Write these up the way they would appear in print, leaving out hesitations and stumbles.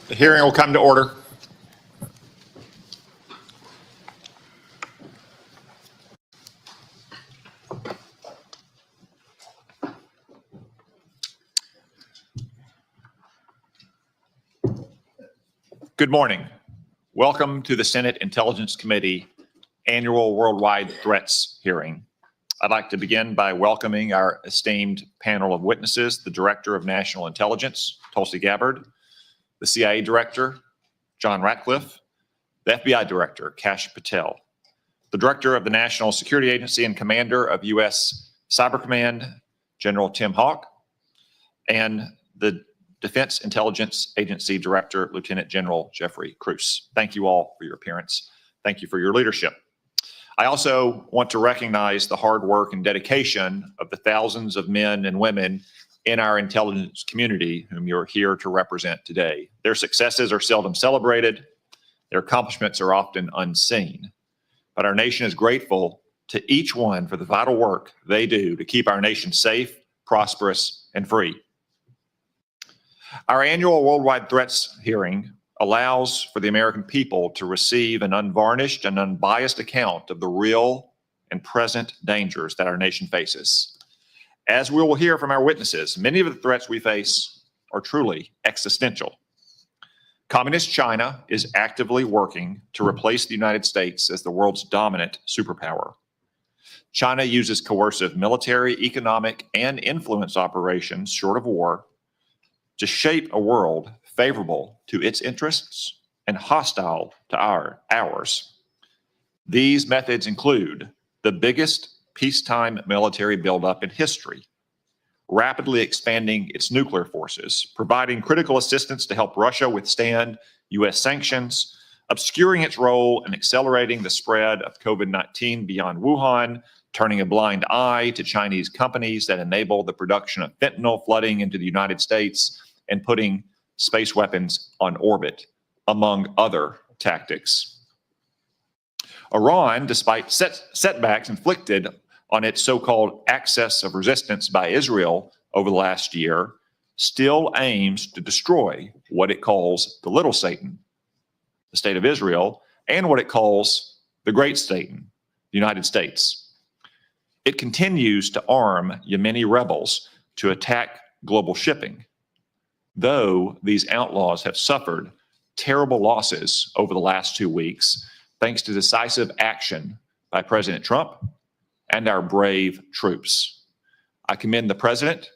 The hearing will come to order. Good morning. Welcome to the Senate Intelligence Committee Annual Worldwide Threats Hearing. I'd like to begin by welcoming our esteemed panel of witnesses, the Director of National Intelligence, Tulsi Gabbard, the CIA Director, John Ratcliffe, the FBI Director, Kash Patel, the Director of the National Security Agency and Commander of U.S. Cyber Command, General Tim Hawk, and the Defense Intelligence Agency Director, Lieutenant General Jeffrey Cruz. Thank you all for your appearance. Thank you for your leadership. I also want to recognize the hard work and dedication of the thousands of men and women in our intelligence community whom you're here to represent today. Their successes are seldom celebrated. Their accomplishments are often unseen. But our nation is grateful to each one for the vital work they do to keep our nation safe, prosperous, and free. Our annual Worldwide Threats Hearing allows for the American people to receive an unvarnished and unbiased account of the real and present dangers that our nation faces. As we will hear from our witnesses, many of the threats we face are truly existential. Communist China is actively working to replace the United States as the world's dominant superpower. China uses coercive military, economic, and influence operations, short of war, to shape a world favorable to its interests and hostile to ours. These methods include the biggest peacetime military buildup in history, rapidly expanding its nuclear forces, providing critical assistance to help Russia withstand U.S. sanctions, obscuring its role in accelerating the spread of COVID-19 beyond Wuhan, turning a blind eye to Chinese companies that enable the production of fentanyl flooding into the United States, and putting space weapons on orbit, among other tactics. Iran, despite setbacks inflicted on its so-called axis of resistance by Israel over the last year, still aims to destroy what it calls the little Satan, the state of Israel, and what it calls the great Satan, the United States. It continues to arm Yemeni rebels to attack global shipping, though these outlaws have suffered terrible losses over the last 2 weeks, thanks to decisive action by President Trump and our brave troops. I commend the President,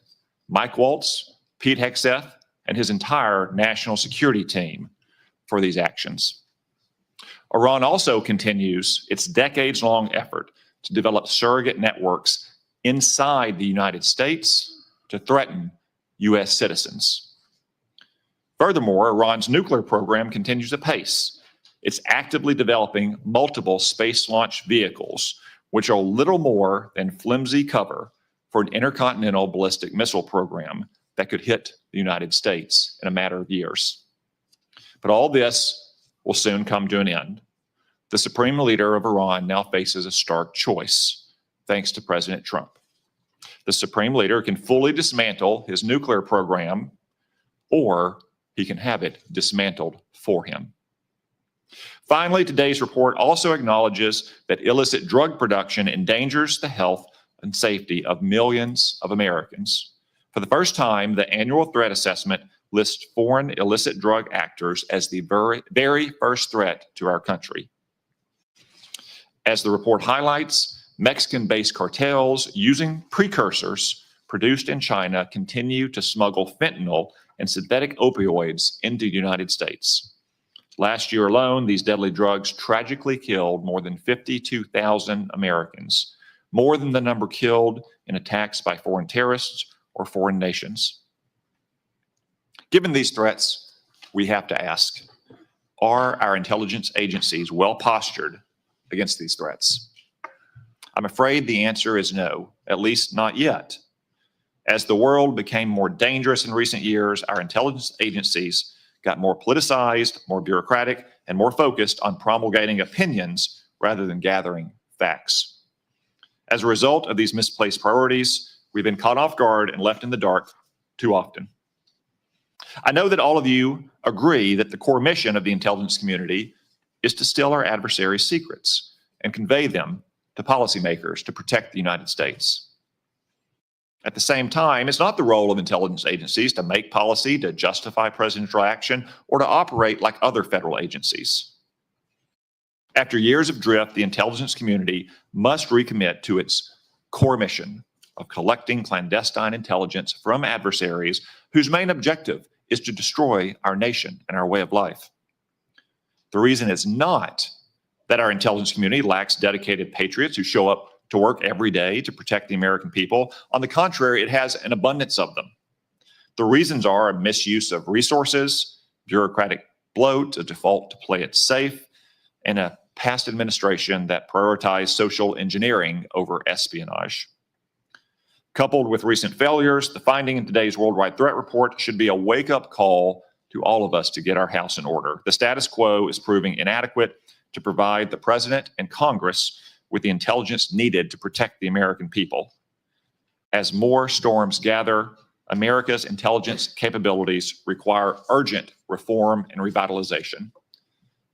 Mike Waltz, Pete Hegseth, and his entire national security team for these actions. Iran also continues its decades-long effort to develop surrogate networks inside the United States to threaten U.S. citizens. Furthermore, Iran's nuclear program continues apace. It's actively developing multiple space launch vehicles, which are little more than flimsy cover for an intercontinental ballistic missile program that could hit the United States in a matter of years. But all this will soon come to an end. The supreme leader of Iran now faces a stark choice, thanks to President Trump. The supreme leader can fully dismantle his nuclear program, or he can have it dismantled for him. Finally, today's report also acknowledges that illicit drug production endangers the health and safety of millions of Americans. For the first time, the annual threat assessment lists foreign illicit drug actors as the very first threat to our country. As the report highlights, Mexican-based cartels using precursors produced in China continue to smuggle fentanyl and synthetic opioids into the United States. Last year alone, these deadly drugs tragically killed more than 52,000 Americans, more than the number killed in attacks by foreign terrorists or foreign nations. Given these threats, we have to ask, are our intelligence agencies well postured against these threats? I'm afraid the answer is no, at least not yet. As the world became more dangerous in recent years, our intelligence agencies got more politicized, more bureaucratic, and more focused on promulgating opinions rather than gathering facts. As a result of these misplaced priorities, we've been caught off guard and left in the dark too often. I know that all of you agree that the core mission of the intelligence community is to steal our adversaries' secrets and convey them to policymakers to protect the United States. At the same time, it's not the role of intelligence agencies to make policy, to justify presidential action, or to operate like other federal agencies. After years of drift, the intelligence community must recommit to its core mission of collecting clandestine intelligence from adversaries whose main objective is to destroy our nation and our way of life. The reason is not that our intelligence community lacks dedicated patriots who show up to work every day to protect the American people. On the contrary, it has an abundance of them. The reasons are a misuse of resources, bureaucratic bloat, a default to play it safe, and a past administration that prioritized social engineering over espionage. Coupled with recent failures, the finding in today's Worldwide Threat Report should be a wake-up call to all of us to get our house in order. The status quo is proving inadequate to provide the president and Congress with the intelligence needed to protect the American people. As more storms gather, America's intelligence capabilities require urgent reform and revitalization.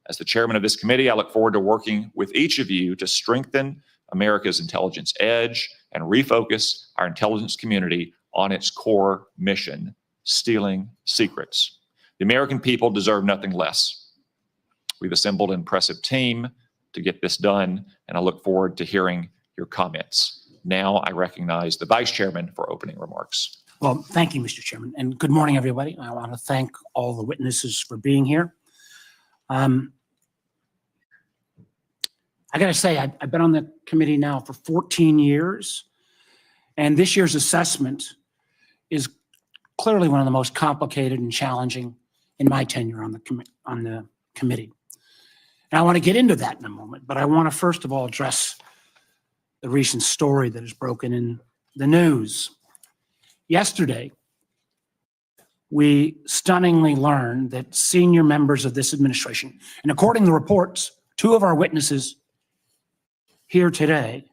As the chairman of this committee, I look forward to working with each of you to strengthen America's intelligence edge and refocus our intelligence community on its core mission, stealing secrets. The American people deserve nothing less. We've assembled an impressive team to get this done, and I look forward to hearing your comments. Now I recognize the Vice Chairman for opening remarks. Well, thank you, Mr. Chairman, and good morning, everybody. I want to thank all the witnesses for being here. I got to say, I've been on the committee now for 14 years, and this year's assessment is clearly one of the most complicated and challenging in my tenure on the committee. And I want to get into that in a moment, but I want to first of all address the recent story that has broken in the news. Yesterday, we stunningly learned that senior members of this administration, and according to reports, two of our witnesses here today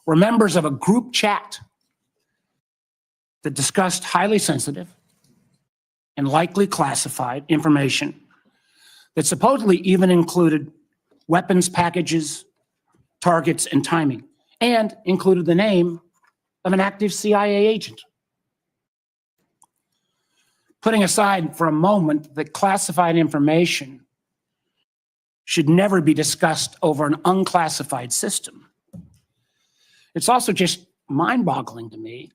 were members of a group chat that discussed highly sensitive and likely classified information that supposedly even included weapons packages, targets, and timing, and included the name of an active CIA agent. Putting aside for a moment that classified information should never be discussed over an unclassified system, it's also just mind-boggling to me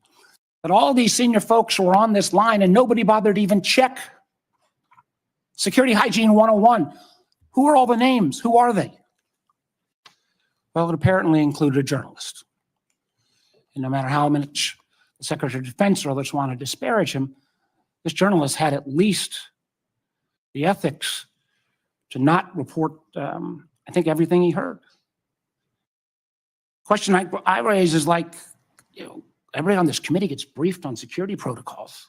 that all these senior folks were on this line and nobody bothered to even check Security Hygiene 101. Who are all the names? Who are they? Well, it apparently included a journalist. And no matter how much the Secretary of Defense or others want to disparage him, this journalist had at least the ethics to not report, I think, everything he heard. Question I raise is like, everybody on this committee gets briefed on security protocols.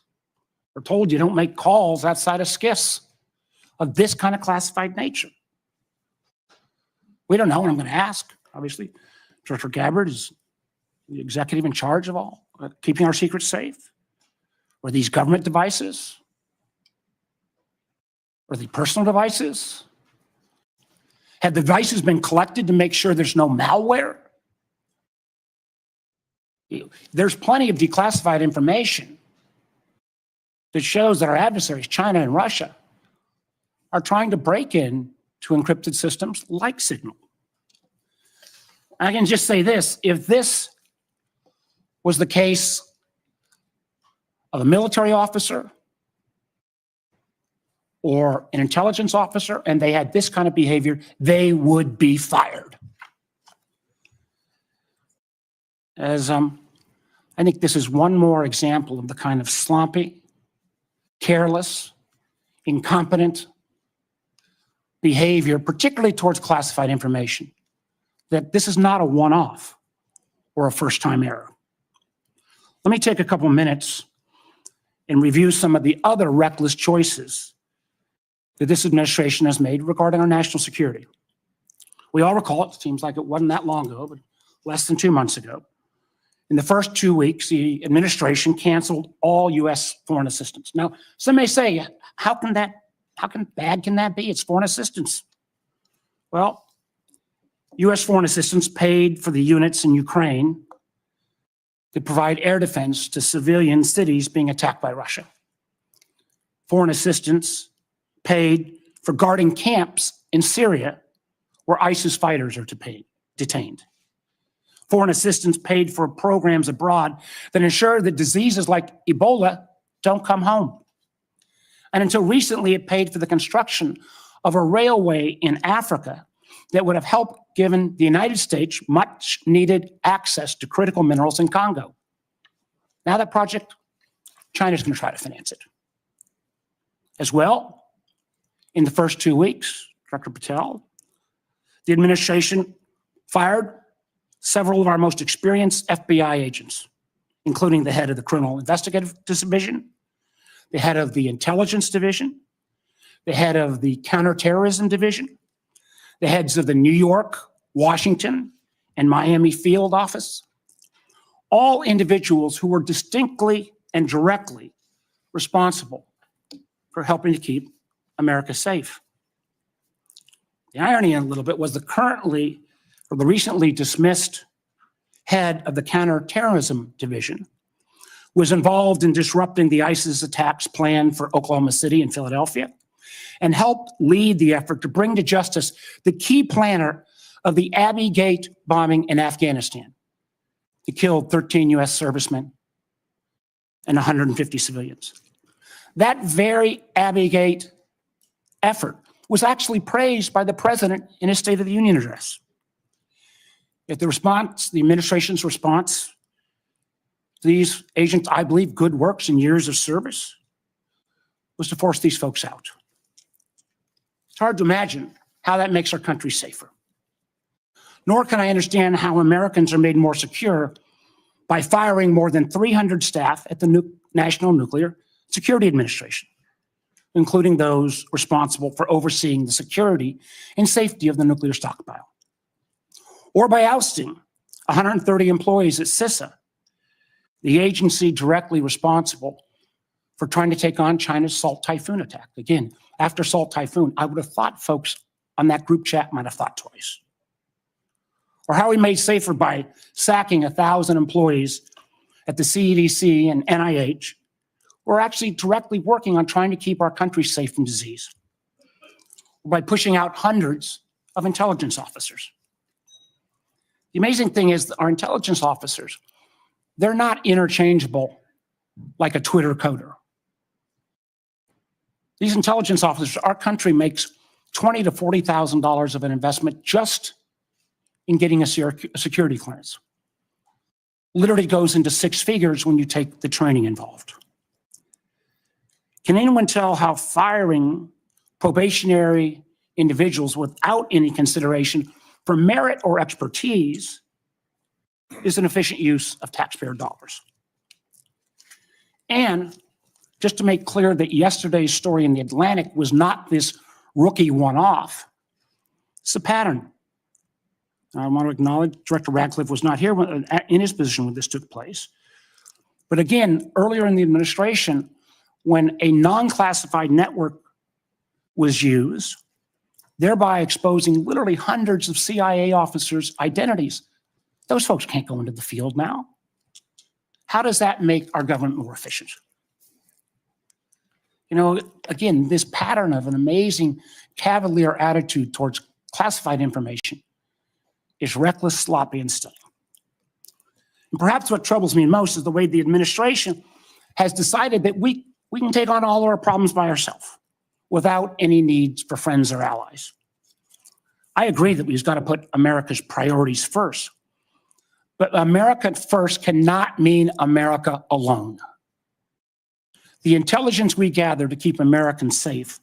We're told you don't make calls outside of SCIFs of this kind of classified nature. We don't know, and I'm going to ask, obviously. Director Gabbard is the executive in charge of all, keeping our secrets safe. Were these government devices? Were they personal devices? Had the devices been collected to make sure there's no malware? There's plenty of declassified information that shows that our adversaries, China and Russia, are trying to break in to encrypted systems like Signal. I can just say this, if this was the case of a military officer or an intelligence officer and they had this kind of behavior, they would be fired. As I think this is one more example of the kind of sloppy, careless, incompetent behavior, particularly towards classified information, that this is not a one-off or a first-time error. Let me take a couple minutes and review some of the other reckless choices that this administration has made regarding our national security. We all recall, it seems like it wasn't that long ago, but less than 2 months ago, In the first 2 weeks, the administration canceled all U.S. foreign assistance. Now, some may say, how bad can that be? It's foreign assistance. Well, U.S. foreign assistance paid for the units in Ukraine to provide air defense to civilian cities being attacked by Russia. Foreign assistance paid for guarding camps in Syria where ISIS fighters are detained. Foreign assistance paid for programs abroad that ensure that diseases like Ebola don't come home. And until recently, it paid for the construction of a railway in Africa that would have helped given the United States much needed access to critical minerals in Congo. Now that project, China's going to try to finance it. As well, in the first 2 weeks, Dr. Patel, the administration fired several of our most experienced FBI agents, including the head of the Criminal Investigative Division, the head of the Intelligence Division, the head of the Counterterrorism Division, the heads of the New York, Washington, and Miami field office, all individuals who were distinctly and directly responsible for helping to keep America safe. The irony in a little bit was the recently dismissed head of the Counterterrorism Division was involved in disrupting the ISIS attacks planned for Oklahoma City and Philadelphia and helped lead the effort to bring to justice the key planner of the Abbey Gate bombing in Afghanistan. It killed 13 U.S. servicemen and 150 civilians. That very Abbey Gate effort was actually praised by the president in his State of the Union address. Yet the administration's response to these agents, I believe, good works and years of service, was to force these folks out. It's hard to imagine how that makes our country safer. Nor can I understand how Americans are made more secure by firing more than 300 staff at the National Nuclear Security Administration, including those responsible for overseeing the security and safety of the nuclear stockpile. Or by ousting 130 employees at CISA, the agency directly responsible for trying to take on China's Salt Typhoon attack. Again, after Salt Typhoon, I would have thought folks on that group chat might have thought twice. Or how we made safer by sacking 1,000 employees at the CDC and NIH who are actually directly working on trying to keep our country safe from disease. Or by pushing out hundreds of intelligence officers. The amazing thing is that our intelligence officers, they're not interchangeable like a Twitter coder. These intelligence officers, our country makes $20,000 to $40,000 of an investment just in getting a security clearance. Literally goes into six figures when you take the training involved. Can anyone tell how firing probationary individuals without any consideration for merit or expertise is an efficient use of taxpayer dollars? And just to make clear that yesterday's story in the Atlantic was not this rookie one-off, it's a pattern. I want to acknowledge Director Radcliffe was not here in his position when this took place. But again, earlier in the administration, when a non-classified network was used, thereby exposing literally hundreds of CIA officers' identities, those folks can't go into the field now. How does that make our government more efficient? You know, again, this pattern of an amazing cavalier attitude towards classified information is reckless, sloppy, and stunning. And perhaps what troubles me most is the way the administration has decided that we can take on all of our problems by ourselves without any needs for friends or allies. I agree that we've got to put America's priorities first, but America first cannot mean America alone. The intelligence we gather to keep Americans safe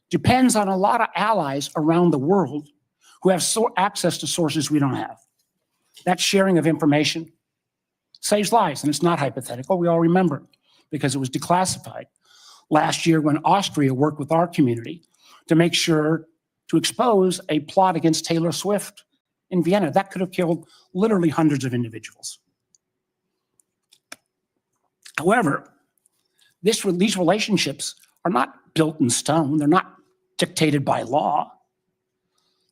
depends on a lot of allies around the world who have access to sources we don't have. That sharing of information saves lives, and it's not hypothetical. We all remember because it was declassified last year when Austria worked with our community to make sure to expose a plot against Taylor Swift in Vienna. That could have killed literally hundreds of individuals. However, these relationships are not built in stone. They're not dictated by law.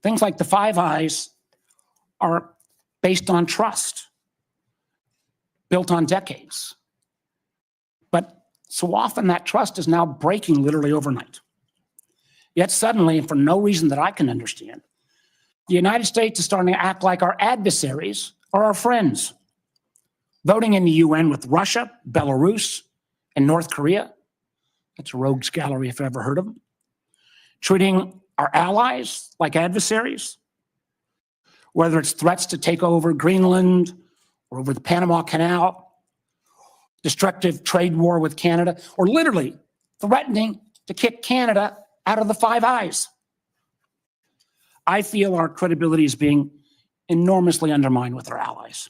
Things like the Five Eyes are based on trust, built on decades. But so often that trust is now breaking literally overnight. Yet suddenly, and for no reason that I can understand, the United States is starting to act like our adversaries are our friends. Voting in the UN with Russia, Belarus, and North Korea. That's a rogues gallery if I've ever heard of them. Treating our allies like adversaries, whether it's threats to take over Greenland or over the Panama Canal, destructive trade war with Canada, or literally threatening to kick Canada out of the Five Eyes. I feel our credibility is being enormously undermined with our allies,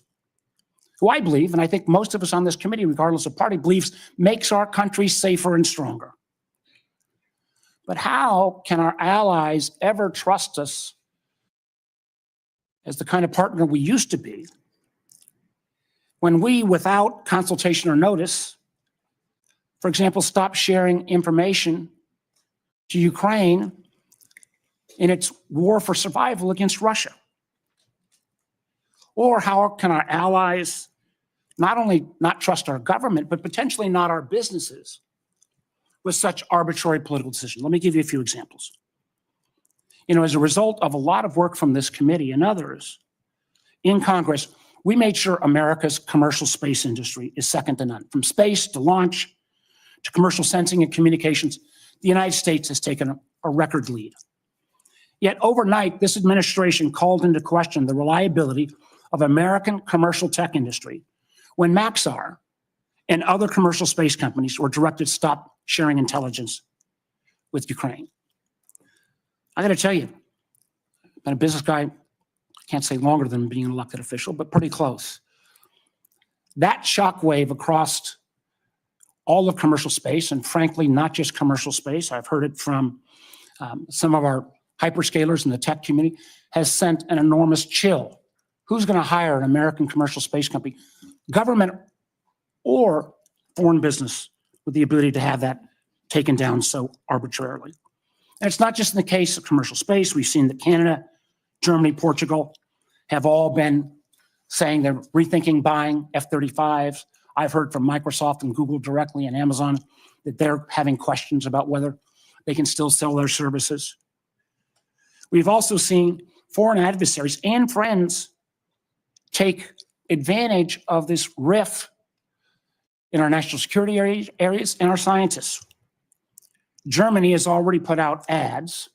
who I believe, and I think most of us on this committee, regardless of party, believes makes our country safer and stronger. But how can our allies ever trust us as the kind of partner we used to be when we, without consultation or notice, for example, stop sharing information to Ukraine in its war for survival against Russia? Or how can our allies not only not trust our government, but potentially not our businesses with such arbitrary political decisions? Let me give you a few examples. As a result of a lot of work from this committee and others in Congress, we made sure America's commercial space industry is second to none. From space to launch to commercial sensing and communications, the United States has taken a record lead. Yet overnight, this administration called into question the reliability of American commercial tech industry when Maxar and other commercial space companies were directed to stop sharing intelligence with Ukraine. I got to tell you, I've been a business guy, I can't say longer than being an elected official, but pretty close. That shockwave across all of commercial space, and frankly, not just commercial space, I've heard it from some of our hyperscalers in the tech community, has sent an enormous chill. Who's going to hire an American commercial space company, government or foreign business, with the ability to have that taken down so arbitrarily? And it's not just in the case of commercial space. We've seen that Canada, Germany, Portugal have all been saying they're rethinking buying F-35s. I've heard from Microsoft and Google directly and Amazon that they're having questions about whether they can still sell their services. We've also seen foreign adversaries and friends take advantage of this rift in our national security areas and our scientists. Germany has already put out ads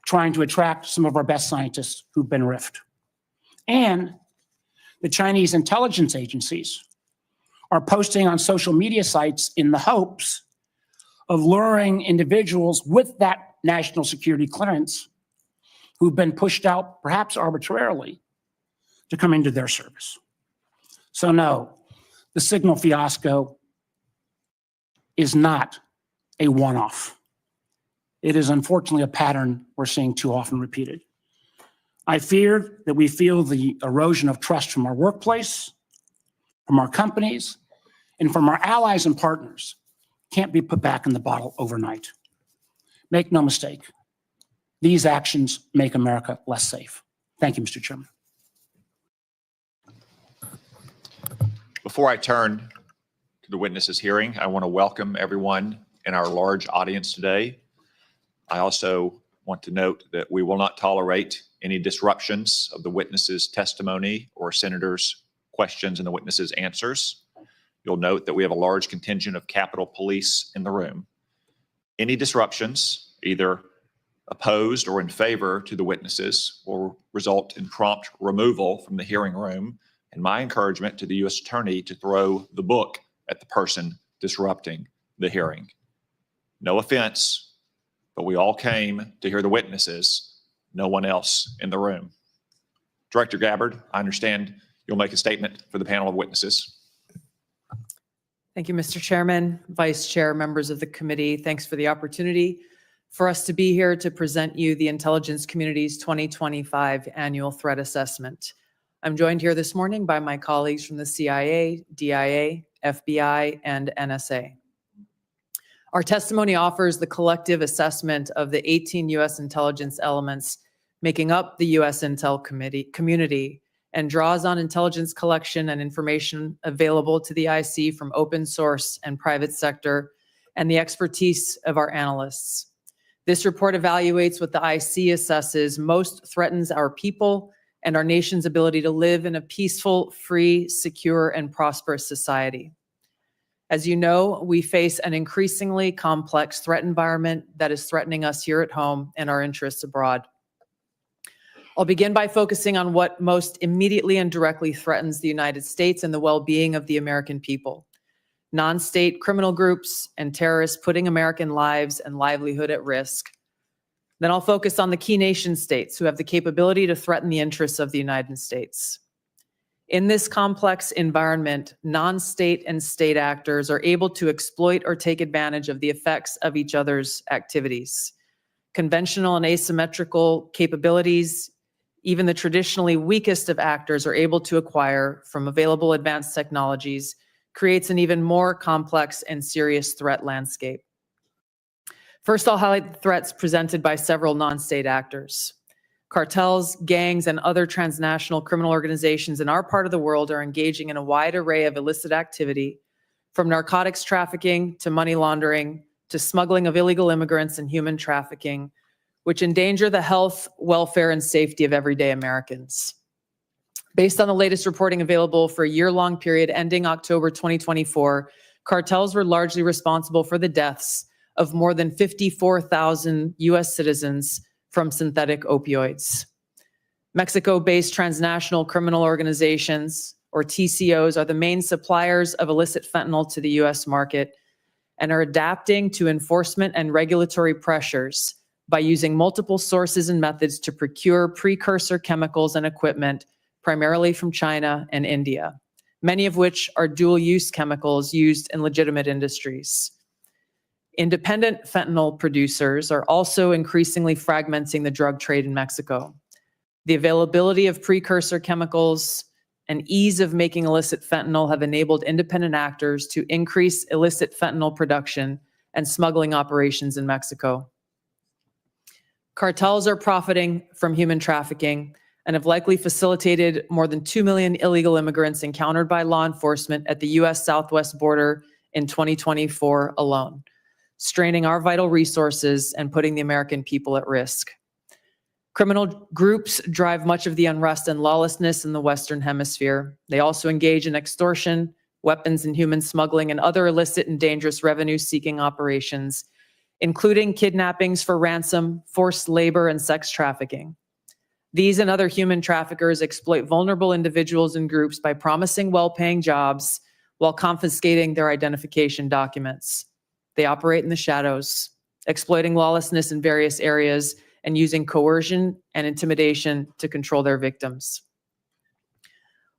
trying to attract some of our best scientists who've been rifted. And the Chinese intelligence agencies are posting on social media sites in the hopes of luring individuals with that national security clearance who've been pushed out, perhaps arbitrarily, to come into their service. So no, the Signal fiasco is not a one-off. It is unfortunately a pattern we're seeing too often repeated. I fear that we feel the erosion of trust from our workplace, from our companies, and from our allies and partners can't be put back in the bottle overnight. Make no mistake, these actions make America less safe. Thank you, Mr. Chairman. Before I turn to the witnesses hearing, I want to welcome everyone in our large audience today. I also want to note that we will not tolerate any disruptions of the witnesses' testimony or senators' questions and the witnesses' answers. You'll note that we have a large contingent of Capitol Police in the room. Any disruptions, either opposed or in favor to the witnesses, will result in prompt removal from the hearing room, and my encouragement to the U.S. Attorney to throw the book at the person disrupting the hearing. No offense, but we all came to hear the witnesses, no one else in the room. Director Gabbard, I understand you'll make a statement for the panel of witnesses. Thank you, Mr. Chairman, Vice Chair, members of the committee. Thanks for the opportunity for us to be here to present you the intelligence community's 2025 annual threat assessment. I'm joined here this morning by my colleagues from the CIA, DIA, FBI, and NSA. Our testimony offers the collective assessment of the 18 U.S. intelligence elements making up the U.S. Intel community and draws on intelligence collection and information available to the IC from open source and private sector and the expertise of our analysts. This report evaluates what the IC assesses most threatens our people and our nation's ability to live in a peaceful, free, secure, and prosperous society. As you know, we face an increasingly complex threat environment that is threatening us here at home and our interests abroad. I'll begin by focusing on what most immediately and directly threatens the United States and the well-being of the American people: non-state criminal groups and terrorists putting American lives and livelihood at risk. Then I'll focus on the key nation states who have the capability to threaten the interests of the United States. In this complex environment, non-state and state actors are able to exploit or take advantage of the effects of each other's activities. Conventional and asymmetrical capabilities, even the traditionally weakest of actors are able to acquire from available advanced technologies, creates an even more complex and serious threat landscape. First, I'll highlight the threats presented by several non-state actors. Cartels, gangs, and other transnational criminal organizations in our part of the world are engaging in a wide array of illicit activity, from narcotics trafficking to money laundering to smuggling of illegal immigrants and human trafficking, which endanger the health, welfare, and safety of everyday Americans. Based on the latest reporting available for a year-long period ending October 2024, cartels were largely responsible for the deaths of more than 54,000 U.S. citizens from synthetic opioids. Mexico-based transnational criminal organizations, or TCOs, are the main suppliers of illicit fentanyl to the U.S. market and are adapting to enforcement and regulatory pressures by using multiple sources and methods to procure precursor chemicals and equipment, primarily from China and India, many of which are dual-use chemicals used in legitimate industries. Independent fentanyl producers are also increasingly fragmenting the drug trade in Mexico. The availability of precursor chemicals and ease of making illicit fentanyl have enabled independent actors to increase illicit fentanyl production and smuggling operations in Mexico. Cartels are profiting from human trafficking and have likely facilitated more than 2 million illegal immigrants encountered by law enforcement at the U.S. southwest border in 2024 alone, straining our vital resources and putting the American people at risk. Criminal groups drive much of the unrest and lawlessness in the Western Hemisphere. They also engage in extortion, weapons and human smuggling, and other illicit and dangerous revenue-seeking operations, including kidnappings for ransom, forced labor, and sex trafficking. These and other human traffickers exploit vulnerable individuals and groups by promising well-paying jobs while confiscating their identification documents. They operate in the shadows, exploiting lawlessness in various areas and using coercion and intimidation to control their victims.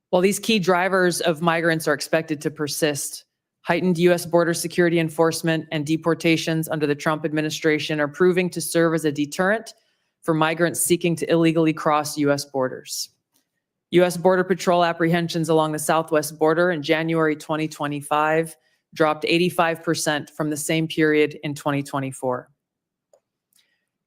While these key drivers of migrants are expected to persist, heightened U.S. border security enforcement and deportations under the Trump administration are proving to serve as a deterrent for migrants seeking to illegally cross U.S. borders. U.S. Border Patrol apprehensions along the southwest border in January 2025 dropped 85% from the same period in 2024.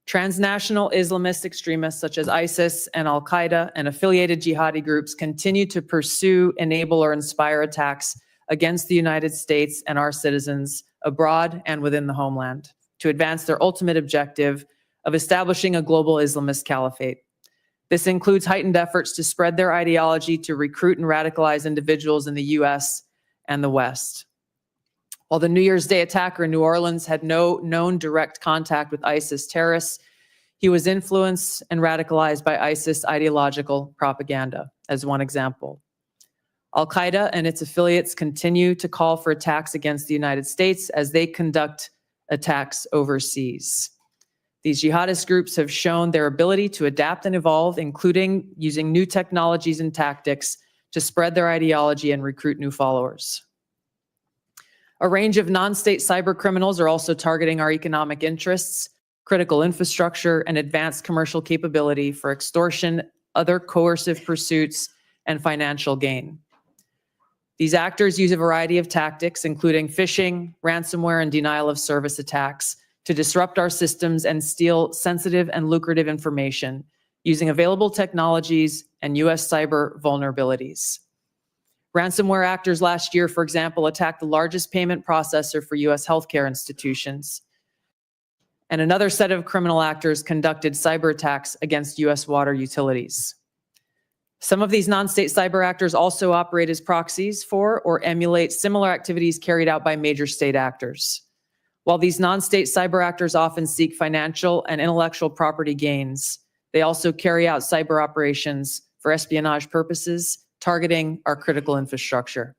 Transnational Islamist extremists such as ISIS and Al-Qaeda and affiliated jihadi groups continue to pursue, enable, or inspire attacks against the United States and our citizens abroad and within the homeland to advance their ultimate objective of establishing a global Islamist caliphate. This includes heightened efforts to spread their ideology to recruit and radicalize individuals in the U.S. and the West. While the New Year's Day attacker in New Orleans had no known direct contact with ISIS terrorists, he was influenced and radicalized by ISIS ideological propaganda, as one example. Al-Qaeda and its affiliates continue to call for attacks against the United States as they conduct attacks overseas. These jihadist groups have shown their ability to adapt and evolve, including using new technologies and tactics to spread their ideology and recruit new followers. A range of non-state cyber criminals are also targeting our economic interests, critical infrastructure, and advanced commercial capability for extortion, other coercive pursuits, and financial gain. These actors use a variety of tactics, including phishing, ransomware, and denial of service attacks, to disrupt our systems and steal sensitive and lucrative information using available technologies and U.S. cyber vulnerabilities. Ransomware actors last year, for example, attacked the largest payment processor for U.S. healthcare institutions. And another set of criminal actors conducted cyber attacks against U.S. water utilities. Some of these non-state cyber actors also operate as proxies for or emulate similar activities carried out by major state actors. While these non-state cyber actors often seek financial and intellectual property gains, they also carry out cyber operations for espionage purposes, targeting our critical infrastructure.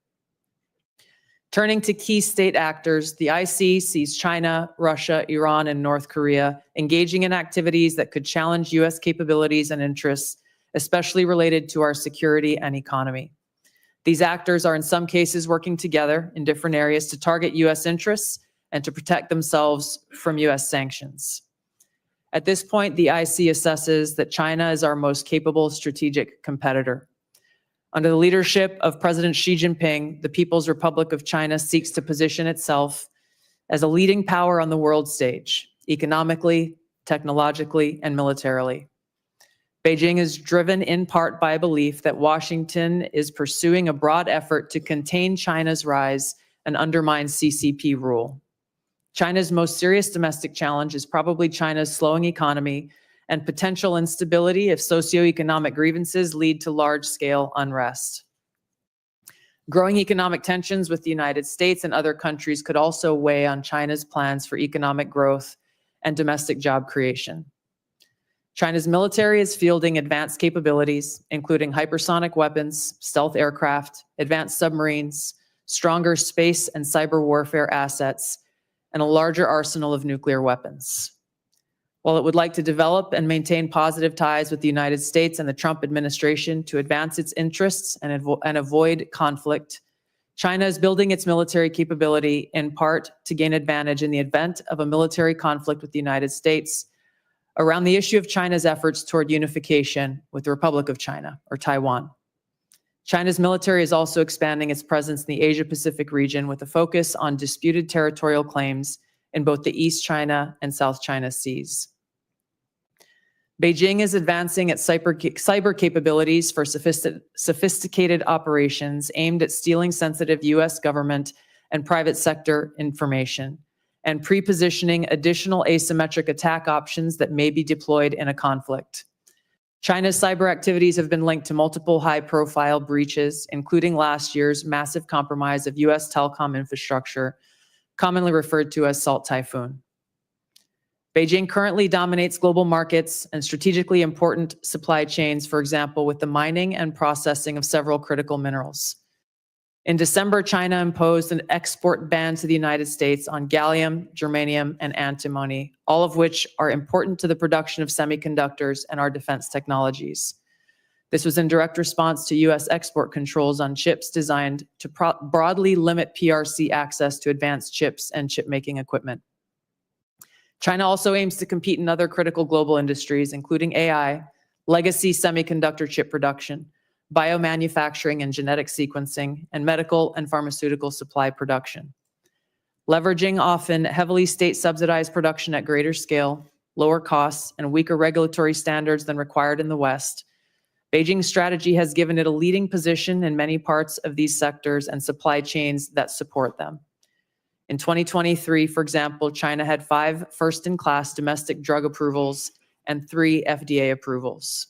Turning to key state actors, the IC sees China, Russia, Iran, and North Korea engaging in activities that could challenge U.S. capabilities and interests, especially related to our security and economy. These actors are in some cases working together in different areas to target U.S. interests and to protect themselves from U.S. sanctions. At this point, the IC assesses that China is our most capable strategic competitor. Under the leadership of President Xi Jinping, the People's Republic of China seeks to position itself as a leading power on the world stage, economically, technologically, and militarily. Beijing is driven in part by a belief that Washington is pursuing a broad effort to contain China's rise and undermine CCP rule. China's most serious domestic challenge is probably China's slowing economy and potential instability if socioeconomic grievances lead to large-scale unrest. Growing economic tensions with the United States and other countries could also weigh on China's plans for economic growth and domestic job creation. China's military is fielding advanced capabilities, including hypersonic weapons, stealth aircraft, advanced submarines, stronger space and cyber warfare assets, and a larger arsenal of nuclear weapons. While it would like to develop and maintain positive ties with the United States and the Trump administration to advance its interests and avoid conflict, China is building its military capability in part to gain advantage in the event of a military conflict with the United States around the issue of China's efforts toward unification with the Republic of China, or Taiwan. China's military is also expanding its presence in the Asia-Pacific region with a focus on disputed territorial claims in both the East China and South China Seas. Beijing is advancing its cyber capabilities for sophisticated operations aimed at stealing sensitive U.S. government and private sector information and pre-positioning additional asymmetric attack options that may be deployed in a conflict. China's cyber activities have been linked to multiple high-profile breaches, including last year's massive compromise of U.S. telecom infrastructure, commonly referred to as Salt Typhoon. Beijing currently dominates global markets and strategically important supply chains, for example, with the mining and processing of several critical minerals. In December, China imposed an export ban to the United States on gallium, germanium, and antimony, all of which are important to the production of semiconductors and our defense technologies. This was in direct response to U.S. export controls on chips designed to broadly limit PRC access to advanced chips and chip-making equipment. China also aims to compete in other critical global industries, including AI, legacy semiconductor chip production, biomanufacturing and genetic sequencing, and medical and pharmaceutical supply production. Leveraging often heavily state-subsidized production at greater scale, lower costs, and weaker regulatory standards than required in the West, Beijing's strategy has given it a leading position in many parts of these sectors and supply chains that support them. In 2023, for example, China had 5 first-in-class domestic drug approvals and 3 FDA approvals.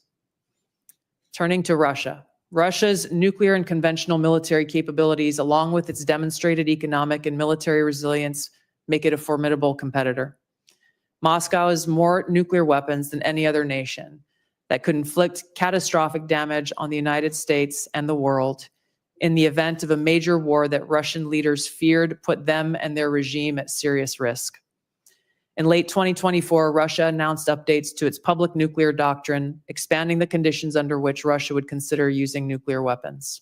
Turning to Russia. Russia's nuclear and conventional military capabilities, along with its demonstrated economic and military resilience, make it a formidable competitor. Moscow has more nuclear weapons than any other nation that could inflict catastrophic damage on the United States and the world in the event of a major war that Russian leaders feared put them and their regime at serious risk. In late 2024, Russia announced updates to its public nuclear doctrine, expanding the conditions under which Russia would consider using nuclear weapons.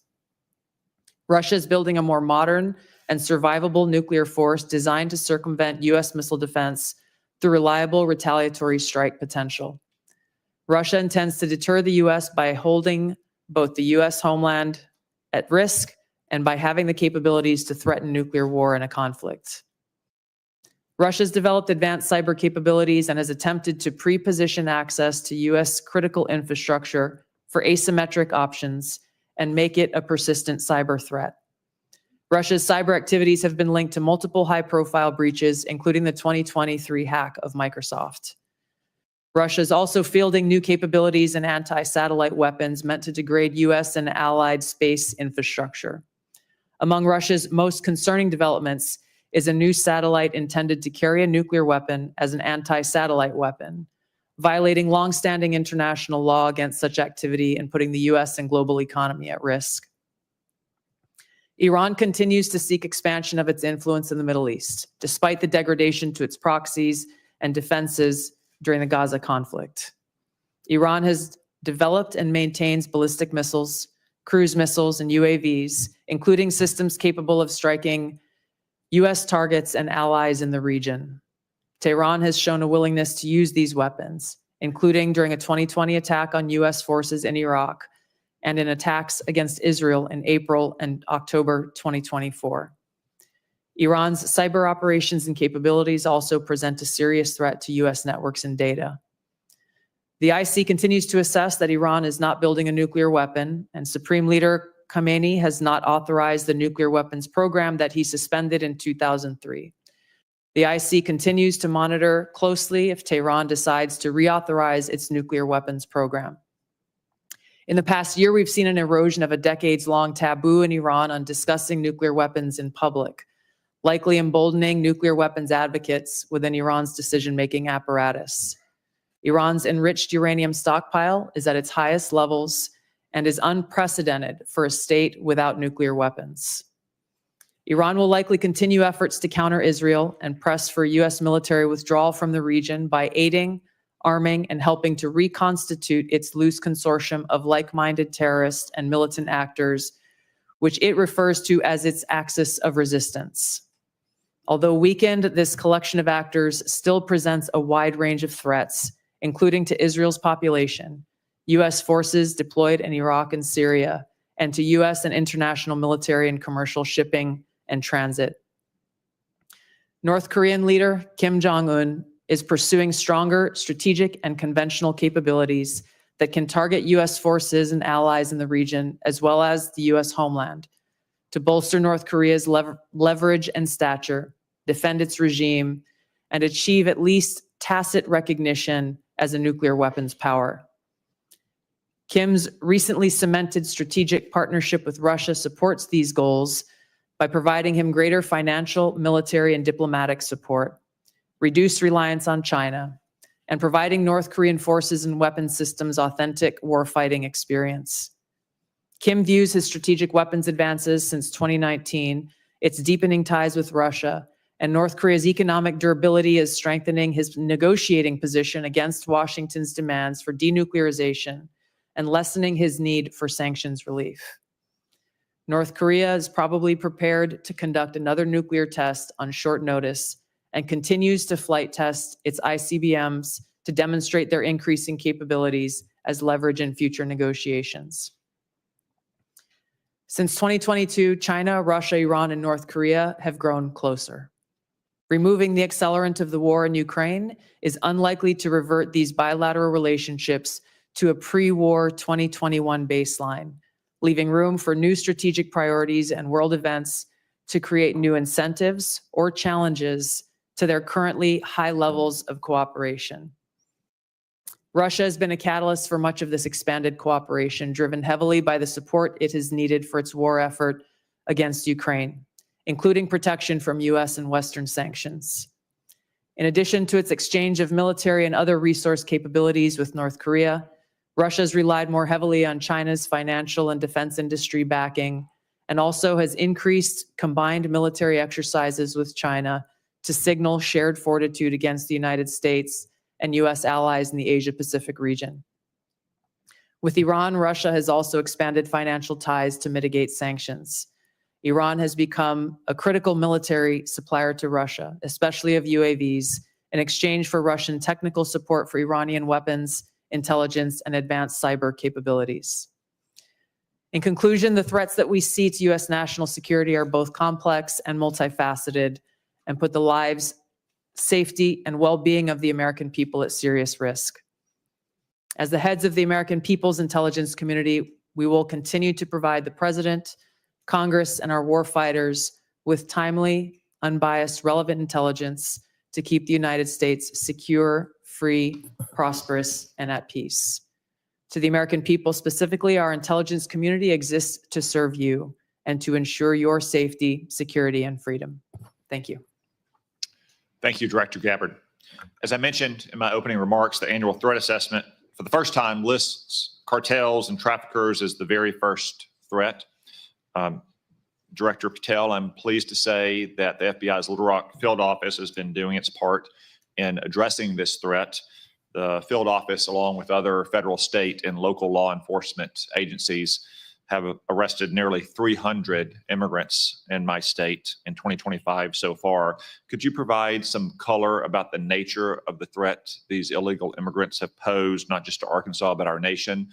Russia is building a more modern and survivable nuclear force designed to circumvent U.S. missile defense through reliable retaliatory strike potential. Russia intends to deter the U.S. by holding both the U.S. homeland at risk and by having the capabilities to threaten nuclear war in a conflict. Russia's developed advanced cyber capabilities and has attempted to pre-position access to U.S. critical infrastructure for asymmetric options and make it a persistent cyber threat. Russia's cyber activities have been linked to multiple high-profile breaches, including the 2023 hack of Microsoft. Russia is also fielding new capabilities and anti-satellite weapons meant to degrade U.S. and allied space infrastructure. Among Russia's most concerning developments is a new satellite intended to carry a nuclear weapon as an anti-satellite weapon, violating long-standing international law against such activity and putting the U.S. and global economy at risk. Iran continues to seek expansion of its influence in the Middle East, despite the degradation to its proxies and defenses during the Gaza conflict. Iran has developed and maintains ballistic missiles, cruise missiles, and UAVs, including systems capable of striking U.S. targets and allies in the region. Tehran has shown a willingness to use these weapons, including during a 2020 attack on U.S. forces in Iraq and in attacks against Israel in April and October 2024. Iran's cyber operations and capabilities also present a serious threat to U.S. networks and data. The IC continues to assess that Iran is not building a nuclear weapon, and Supreme Leader Khamenei has not authorized the nuclear weapons program that he suspended in 2003. The IC continues to monitor closely if Tehran decides to reauthorize its nuclear weapons program. In the past year, we've seen an erosion of a decades-long taboo in Iran on discussing nuclear weapons in public, likely emboldening nuclear weapons advocates within Iran's decision-making apparatus. Iran's enriched uranium stockpile is at its highest levels and is unprecedented for a state without nuclear weapons. Iran will likely continue efforts to counter Israel and press for U.S. military withdrawal from the region by aiding, arming, and helping to reconstitute its loose consortium of like-minded terrorists and militant actors, which it refers to as its axis of resistance. Although weakened, this collection of actors still presents a wide range of threats, including to Israel's population, U.S. forces deployed in Iraq and Syria, and to U.S. and international military and commercial shipping and transit. North Korean leader Kim Jong-un is pursuing stronger strategic and conventional capabilities that can target U.S. forces and allies in the region, as well as the U.S. homeland, to bolster North Korea's leverage and stature, defend its regime, and achieve at least tacit recognition as a nuclear weapons power. Kim's recently cemented strategic partnership with Russia supports these goals by providing him greater financial, military, and diplomatic support, reduced reliance on China, and providing North Korean forces and weapon systems authentic warfighting experience. Kim views his strategic weapons advances since 2019, its deepening ties with Russia, and North Korea's economic durability as strengthening his negotiating position against Washington's demands for denuclearization and lessening his need for sanctions relief. North Korea is probably prepared to conduct another nuclear test on short notice and continues to flight test its ICBMs to demonstrate their increasing capabilities as leverage in future negotiations. Since 2022, China, Russia, Iran, and North Korea have grown closer. Removing the accelerant of the war in Ukraine is unlikely to revert these bilateral relationships to a pre-war 2021 baseline, leaving room for new strategic priorities and world events to create new incentives or challenges to their currently high levels of cooperation. Russia has been a catalyst for much of this expanded cooperation, driven heavily by the support it has needed for its war effort against Ukraine, including protection from U.S. and Western sanctions. In addition to its exchange of military and other resource capabilities with North Korea, Russia has relied more heavily on China's financial and defense industry backing, and also has increased combined military exercises with China to signal shared fortitude against the United States and U.S. allies in the Asia-Pacific region. With Iran, Russia has also expanded financial ties to mitigate sanctions. Iran has become a critical military supplier to Russia, especially of UAVs, in exchange for Russian technical support for Iranian weapons, intelligence, and advanced cyber capabilities. In conclusion, the threats that we see to U.S. national security are both complex and multifaceted and put the lives, safety, and well-being of the American people at serious risk. As the heads of the American people's intelligence community, we will continue to provide the President, Congress, and our warfighters with timely, unbiased, relevant intelligence to keep the United States secure, free, prosperous, and at peace. To the American people specifically, our intelligence community exists to serve you and to ensure your safety, security, and freedom. Thank you. Thank you, Director Gabbard. As I mentioned in my opening remarks, the annual threat assessment for the first time lists cartels and traffickers as the very first threat. Director Patel, I'm pleased to say that the FBI's Little Rock field office has been doing its part in addressing this threat. The field office, along with other federal, state, and local law enforcement agencies, have arrested nearly 300 immigrants in my state in 2025 so far. Could you provide some color about the nature of the threat these illegal immigrants have posed, not just to Arkansas, but our nation,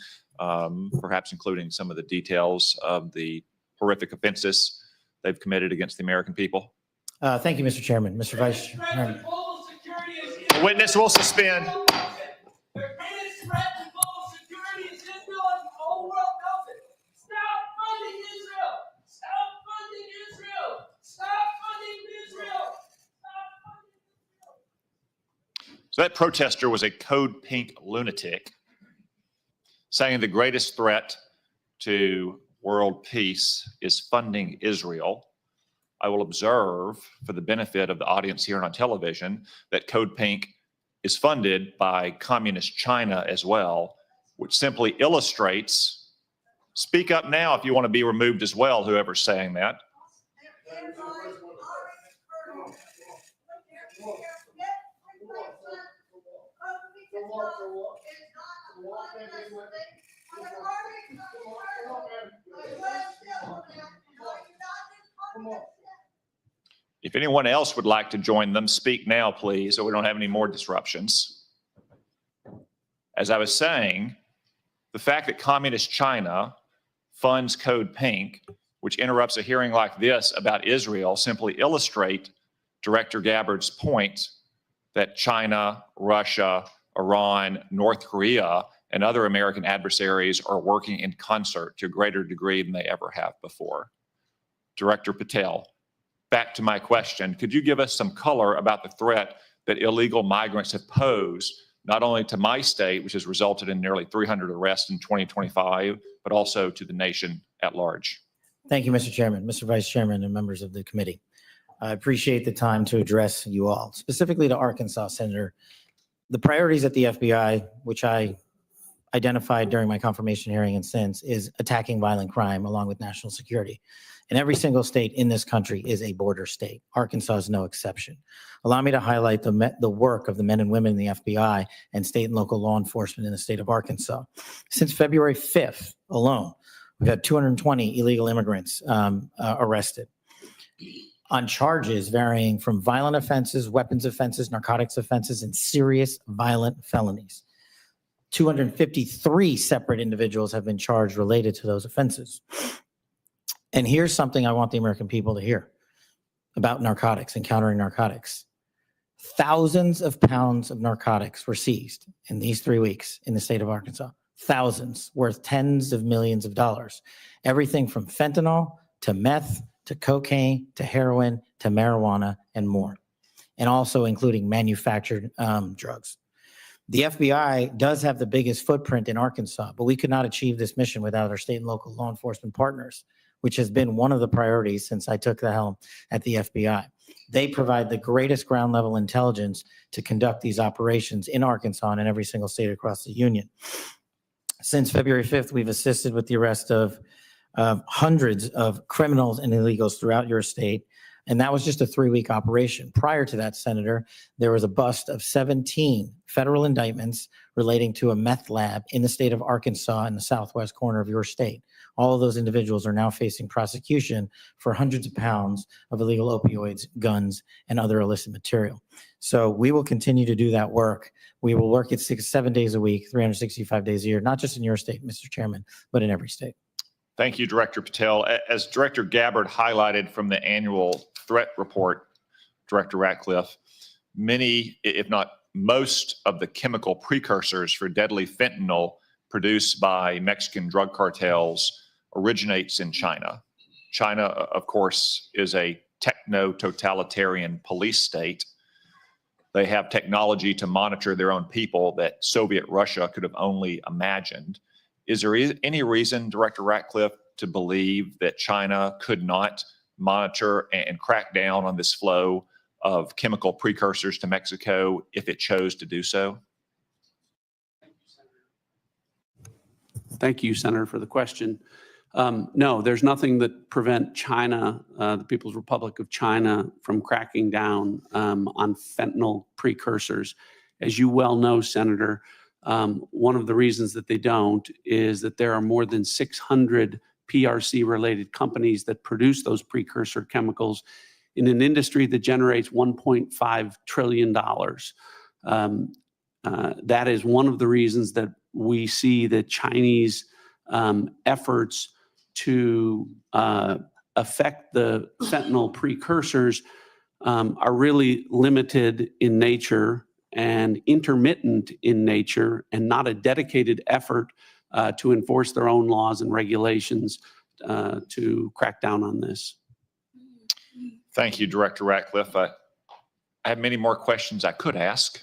perhaps including some of the details of the horrific offenses they've committed against the American people? Thank you, Mr. Chairman. Mr. Vice Chairman. The witness will suspend. Their greatest threat to global security is Israel, and the whole world knows it. Stop funding Israel! Stop funding Israel! Stop funding Israel! Stop funding Israel! So that protester was a code pink lunatic saying the greatest threat to world peace is funding Israel. I will observe, for the benefit of the audience here and on television, that code pink is funded by communist China as well, which simply illustrates, speak up now if you want to be removed as well, whoever's saying that. If anyone else would like to join them, speak now, please, so we don't have any more disruptions. As I was saying, the fact that communist China funds Code Pink, which interrupts a hearing like this about Israel, simply illustrate Director Gabbard's point that China, Russia, Iran, North Korea, and other American adversaries are working in concert to a greater degree than they ever have before. Director Patel, back to my question, could you give us some color about the threat that illegal migrants have posed, not only to my state, which has resulted in nearly 300 arrests in 2025, but also to the nation at large? Thank you, Mr. Chairman, Mr. Vice Chairman, and members of the committee. I appreciate the time to address you all, specifically to Arkansas, Senator. The priorities at the FBI, which I identified during my confirmation hearing and since, is attacking violent crime along with national security. And every single state in this country is a border state. Arkansas is no exception. Allow me to highlight the work of the men and women in the FBI and state and local law enforcement in the state of Arkansas. Since February 5th alone, we've had 220 illegal immigrants arrested on charges varying from violent offenses, weapons offenses, narcotics offenses, and serious violent felonies. 253 separate individuals have been charged related to those offenses. And here's something I want the American people to hear about narcotics and countering narcotics. Thousands of pounds of narcotics were seized in these 3 weeks in the state of Arkansas. Thousands, worth tens of millions of dollars. Everything from fentanyl to meth to cocaine to heroin to marijuana and more. And also including manufactured drugs. The FBI does have the biggest footprint in Arkansas, but we could not achieve this mission without our state and local law enforcement partners, which has been one of the priorities since I took the helm at the FBI. They provide the greatest ground level intelligence to conduct these operations in Arkansas and in every single state across the union. Since February 5th, we've assisted with the arrest of hundreds of criminals and illegals throughout your state. And that was just a 3-week operation. Prior to that, Senator, there was a bust of 17 federal indictments relating to a meth lab in the state of Arkansas in the southwest corner of your state. All of those individuals are now facing prosecution for hundreds of pounds of illegal opioids, guns, and other illicit material. So we will continue to do that work. We will work it 6-7 days a week, 365 days a year, not just in your state, Mr. Chairman, but in every state. Thank you, Director Patel. As Director Gabbard highlighted from the annual threat report, Director Ratcliffe, many, if not most, of the chemical precursors for deadly fentanyl produced by Mexican drug cartels originates in China. China, of course, is a techno-totalitarian police state. They have technology to monitor their own people that Soviet Russia could have only imagined. Is there any reason, Director Ratcliffe, to believe that China could not monitor and crack down on this flow of chemical precursors to Mexico if it chose to do so? Thank you, Senator, for the question. No, there's nothing that prevent China, the People's Republic of China, from cracking down on fentanyl precursors. As you well know, Senator, one of the reasons that they don't is that there are more than 600 PRC-related companies that produce those precursor chemicals in an industry that generates $1.5 trillion. That is one of the reasons that we see that Chinese efforts to affect the fentanyl precursors are really limited in nature and intermittent in nature, and not a dedicated effort to enforce their own laws and regulations to crack down on this. Thank you, Director Ratcliffe. I have many more questions I could ask,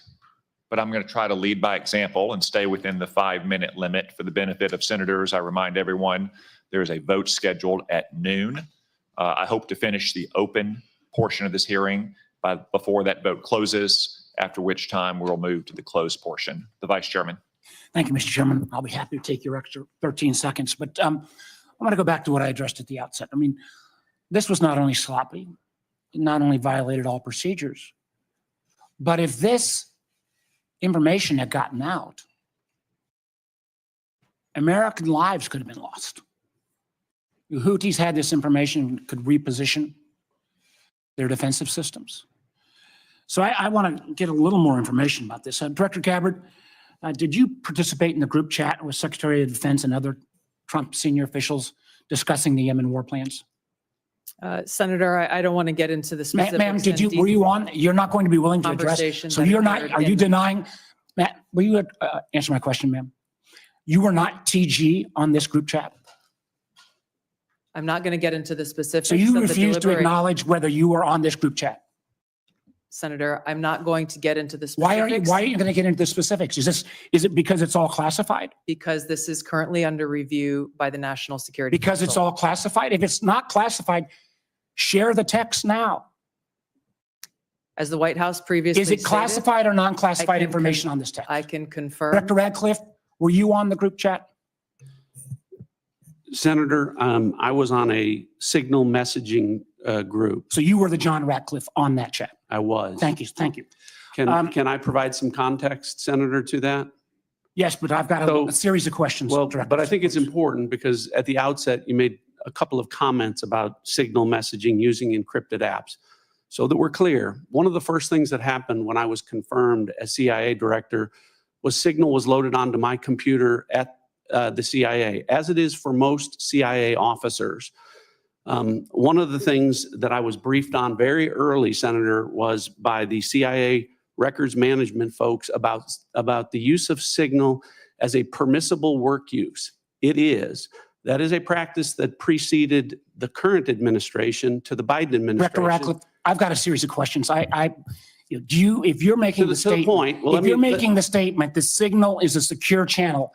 but I'm going to try to lead by example and stay within the 5-minute limit for the benefit of senators. I remind everyone there is a vote scheduled at noon. I hope to finish the open portion of this hearing before that vote closes, after which time we'll move to the closed portion. The Vice Chairman. Thank you, Mr. Chairman. I'll be happy to take your extra 13 seconds, but I want to go back to what I addressed at the outset. I mean, this was not only sloppy, it not only violated all procedures, but if this information had gotten out, American lives could have been lost. The Houthis had this information, could reposition their defensive systems. So I want to get a little more information about this. Director Gabbard, did you participate in the group chat with Secretary of Defense and other Trump senior officials discussing the Yemen war plans? Senator, I don't want to get into the specifics. Ma'am, were you on? You're not going to be willing to address? So you're not, are you denying? Matt, will you answer my question, ma'am? You were not TG on this group chat? I'm not going to get into the specifics. So you of the refuse to deliberate- acknowledge whether you were on this group chat? Senator, I'm not going to get into the specifics. Why aren't you going to get into the specifics? Is it because it's all classified? Because this is currently under review by the National Security Because it's Council. all classified? If it's not classified, share the text now. As the White House previously Is it stated, classified or I non-classified can information on this text? I can confirm. Director Radcliffe, were you on the group chat? Senator, I was on a signal messaging group. So you were the John Ratcliffe on that chat? I was. Thank you, thank you. Can I provide some context, Senator, to that? Yes, but I've got So- a series of questions. Well, Director. but I think it's important because at the outset, you made a couple of comments about signal messaging using encrypted apps. So that we're clear, one of the first things that happened when I was confirmed as CIA director was signal was loaded onto my computer at the CIA, as it is for most CIA officers. One of the things that I was briefed on very early, Senator, was by the CIA records management folks about the use of signal as a permissible work use. It is. That is a practice that preceded the current administration to the Biden administration. Director Ratcliffe, I've got a series of questions. If you're making the To the statement, point, well, if you're making the statement, the signal is a secure channel.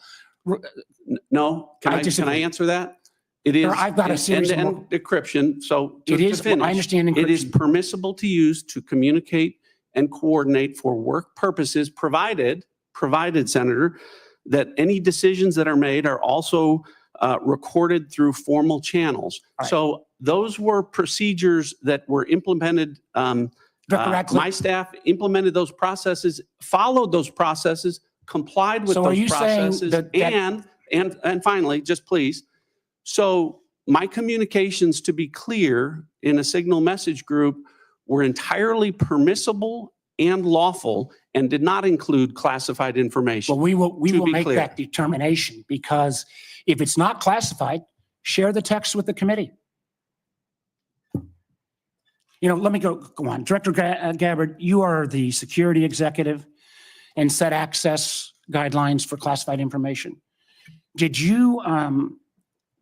No, I can I disagree. answer that? It is Sir, I've got a series of end-to-end decryption, so It is, to finish, I understand it is encryption. permissible to use to communicate and coordinate for work purposes, provided, Senator, that any decisions that are made are also recorded through formal channels. All right. So those were procedures that were implemented. Director Ratcliffe, My staff implemented those processes, followed those processes, complied with So are those you saying processes, that- and finally, just please. So my communications, to be clear, in a signal message group were entirely permissible and lawful and did not include classified information. well, we will to make be clear. that determination, because if it's not classified, share the text with the committee. Let me go on. Director Gabbard, you are the security executive and set access guidelines for classified information. Did you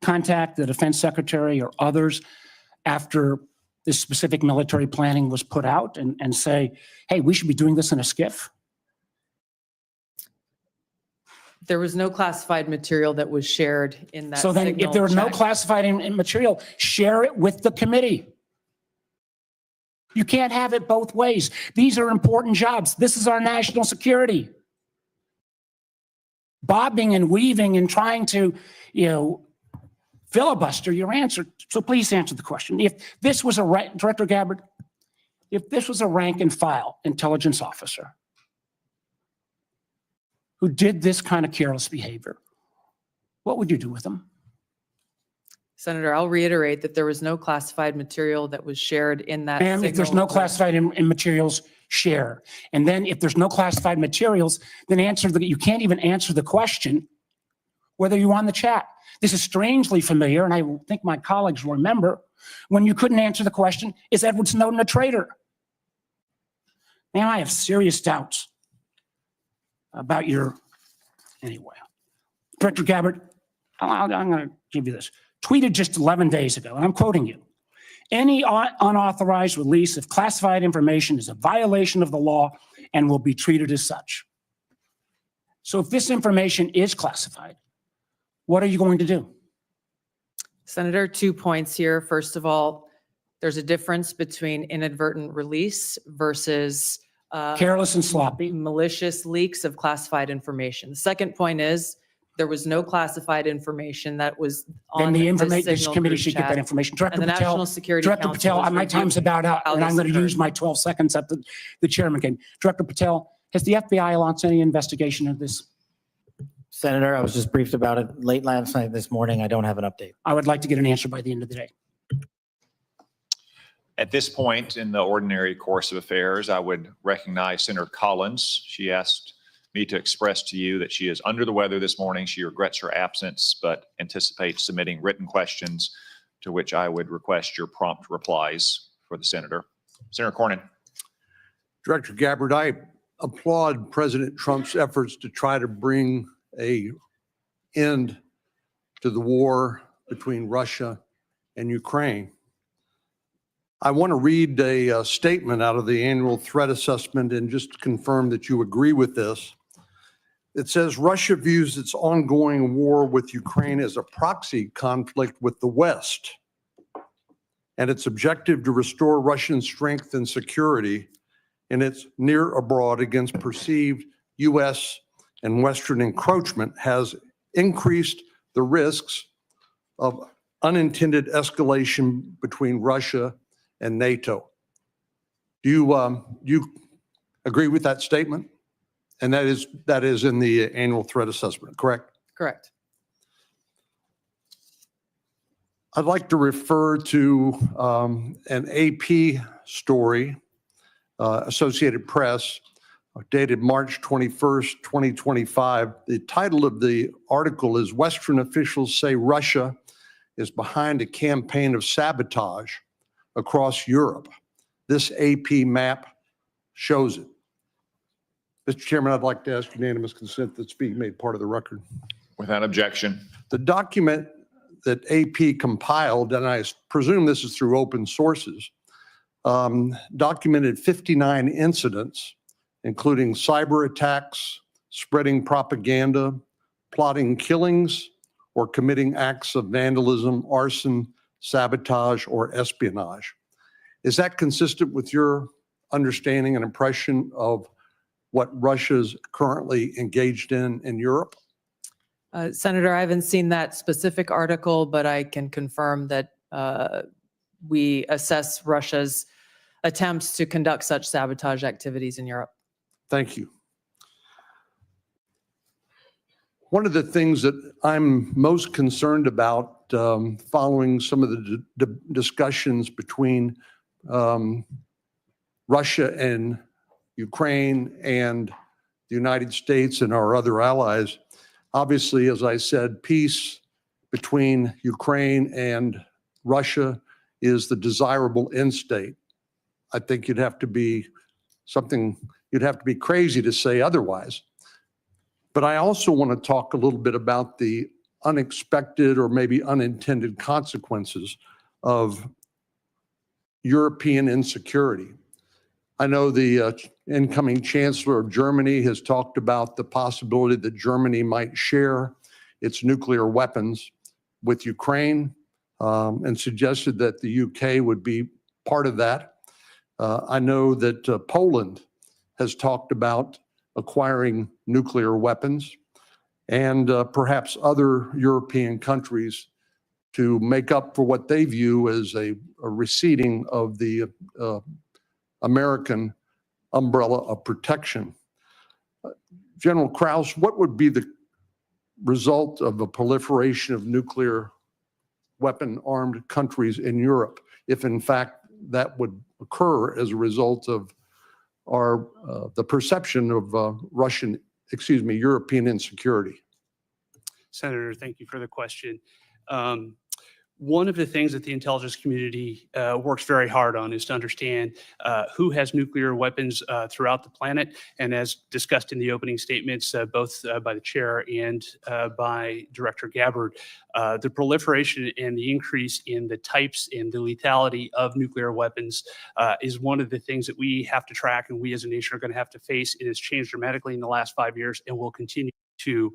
contact the defense secretary or others after this specific military planning was put out and say, hey, we should be doing this in a SCIF? There was no classified material that was shared in that So then if signal there was no check. classified material, share it with the committee. You can't have it both ways. These are important jobs. This is our national security. Bobbing and weaving and trying to, filibuster your answer. So please answer the question. If this was Director Gabbard, if this was a rank and file intelligence officer who did this kind of careless behavior, what would you do with them? Senator, I'll reiterate that there was no classified material that was shared in that. Ma'am, if there's signal no classified in materials, share. And then if there's no classified materials, then you can't even answer the question whether you on the chat. This is strangely familiar, and I think my colleagues will remember, when you couldn't answer the question, is Edward Snowden a traitor? Ma'am, I have serious doubts about anyway. Director Gabbard, I'm going to give you this. Tweeted just 11 days ago, and I'm quoting you. Any unauthorized release of classified information is a violation of the law and will be treated as such. So if this information is classified, what are you going to do? Senator, 2 points here. First of all, there's a difference between inadvertent release versus Careless and sloppy. malicious leaks of classified information. The second point is there was no classified information that was Then on the the this signal committee group should get chat. that information. Director And the Patel, National Security Director Council Patel, is my time's about out, how and I'm this going to use occurred. my 12 seconds that the chairman gave. Director Patel, has the FBI launched any investigation of this? Senator, I was just briefed about it late last night, this morning. I don't have an update. I would like to get an answer by the end of the day. At this point in the ordinary course of affairs, I would recognize Senator Collins. She asked me to express to you that she is under the weather this morning. She regrets her absence, but anticipates submitting written questions to which I would request your prompt replies for the senator. Senator Cornyn. Director Gabbard, I applaud President Trump's efforts to try to bring an end to the war between Russia and Ukraine. I want to read a statement out of the annual threat assessment and just confirm that you agree with this. It says Russia views its ongoing war with Ukraine as a proxy conflict with the West and its objective to restore Russian strength and security in its near abroad against perceived U.S. and Western encroachment has increased the risks of unintended escalation between Russia and NATO. Do you agree with that statement? And that is in the annual threat assessment, correct? Correct. I'd like to refer to an AP story, Associated Press, dated March 21st, 2025. The title of the article is Western Officials Say Russia is Behind a Campaign of Sabotage Across Europe. This AP map shows it. Mr. Chairman, I'd like to ask unanimous consent that's being made part of the record. Without objection. The document that AP compiled, and I presume this is through open sources, documented 59 incidents, including cyber attacks, spreading propaganda, plotting killings, or committing acts of vandalism, arson, sabotage, or espionage. Is that consistent with your understanding and impression of what Russia's currently engaged in Europe? Senator, I haven't seen that specific article, but I can confirm that we assess Russia's attempts to conduct such sabotage activities in Europe. Thank you. One of the things that I'm most concerned about following some of the discussions between Russia and Ukraine and the United States and our other allies, obviously, as I said, peace between Ukraine and Russia is the desirable end state. I think you'd have to be crazy to say otherwise. But I also want to talk a little bit about the unexpected or maybe unintended consequences of European insecurity. I know the incoming Chancellor of Germany has talked about the possibility that Germany might share its nuclear weapons with Ukraine and suggested that the UK would be part of that. I know that Poland has talked about acquiring nuclear weapons, and perhaps other European countries to make up for what they view as a receding of the American umbrella of protection. General Krause, what would be the result of a proliferation of nuclear weapon-armed countries in Europe if, in fact, that would occur as a result of the perception of European insecurity? Senator, thank you for the question. One of the things that the intelligence community works very hard on is to understand who has nuclear weapons throughout the planet. And as discussed in the opening statements, both by the chair and by Director Gabbard, the proliferation and the increase in the types and the lethality of nuclear weapons is one of the things that we have to track and we as a nation are going to have to face. It has changed dramatically in the last 5 years and will continue to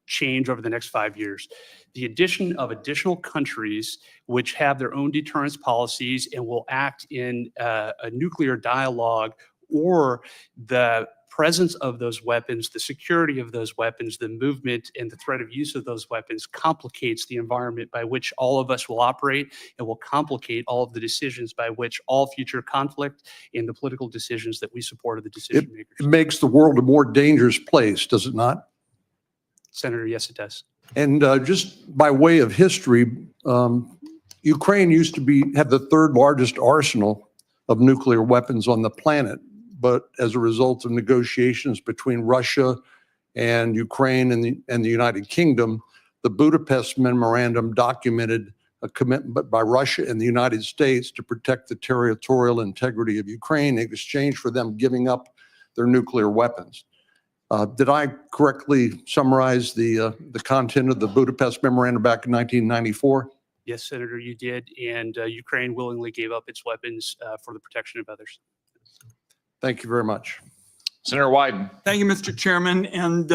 change over the next 5 years. The addition of additional countries which have their own deterrence policies and will act in a nuclear dialogue, or the presence of those weapons, the security of those weapons, the movement and the threat of use of those weapons complicates the environment by which all of us will operate and will complicate all of the decisions by which all future conflict and the political decisions that we support of the decision makers. It makes the world a more dangerous place, does it not? Senator, yes, it does. And just by way of history, Ukraine used to have the third largest arsenal of nuclear weapons on the planet. But as a result of negotiations between Russia and Ukraine and the United Kingdom, the Budapest Memorandum documented a commitment by Russia and the United States to protect the territorial integrity of Ukraine in exchange for them giving up their nuclear weapons. Did I correctly summarize the content of the Budapest Memorandum back in 1994? Yes, Senator, you did. And Ukraine willingly gave up its weapons for the protection of others. Thank you very much. Senator Wyden. Thank you, Mr. Chairman. And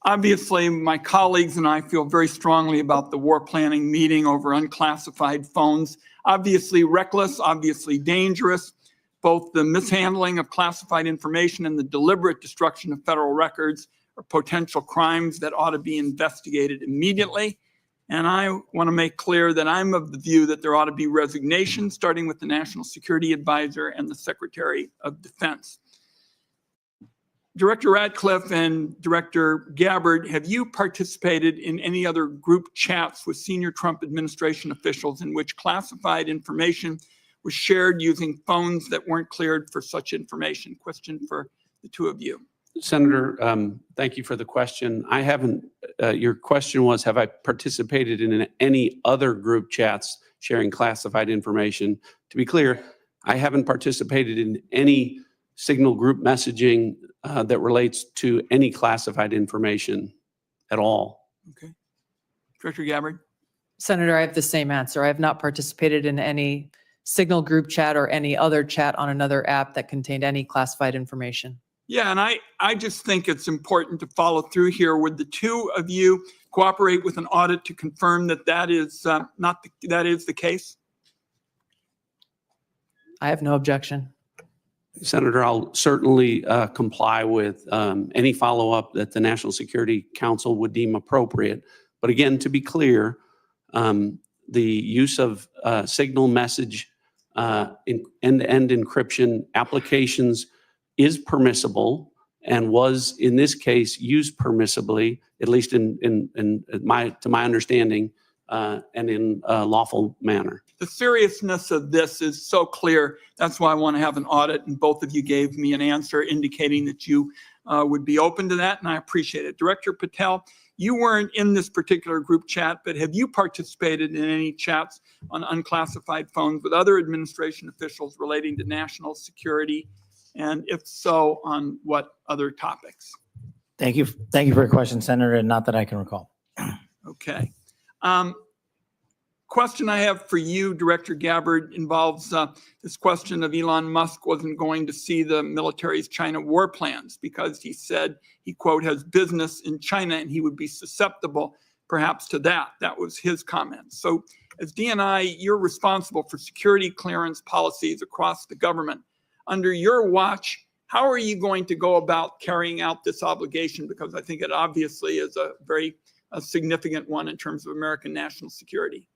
obviously, my colleagues and I feel very strongly about the war planning meeting over unclassified phones. Obviously reckless, obviously dangerous, both the mishandling of classified information and the deliberate destruction of federal records are potential crimes that ought to be investigated immediately. And I want to make clear that I'm of the view that there ought to be resignation, starting with the National Security Advisor and the Secretary of Defense. Director Ratcliffe and Director Gabbard, have you participated in any other group chats with senior Trump administration officials in which classified information was shared using phones that weren't cleared for such information? Question for the two of you. Senator, thank you for the question. I haven't, your question was, have I participated in any other group chats sharing classified information? To be clear, I haven't participated in any signal group messaging that relates to any classified information at all. Okay. Director Gabbard? Senator, I have the same answer. I have not participated in any signal group chat or any other chat on another app that contained any classified information. Yeah, and I just think it's important to follow through here. Would the two of you cooperate with an audit to confirm that that is that is the case? I have no objection. Senator, I'll certainly comply with any follow-up that the National Security Council would deem appropriate. But again, to be clear, the use of signal message in end-to-end encryption applications is permissible and was, in this case, used permissibly, at least to my understanding, and in a lawful manner. The seriousness of this is so clear. That's why I want to have an audit, and both of you gave me an answer indicating that you would be open to that, and I appreciate it. Director Patel, You weren't in this particular group chat, but have you participated in any chats on unclassified phones with other administration officials relating to national security? And if so, on what other topics? Thank you. Thank you for your question, Senator, and not that I can recall. Okay. Question I have for you, Director Gabbard, involves this question of Elon Musk wasn't going to see the military's China war plans because he said he, quote, has business in China and he would be susceptible perhaps to that. That was his comment. So as DNI, you're responsible for security clearance policies across the government. Under your watch, how are you going to go about carrying out this obligation? Because I think it obviously is a very significant one in terms of American national security.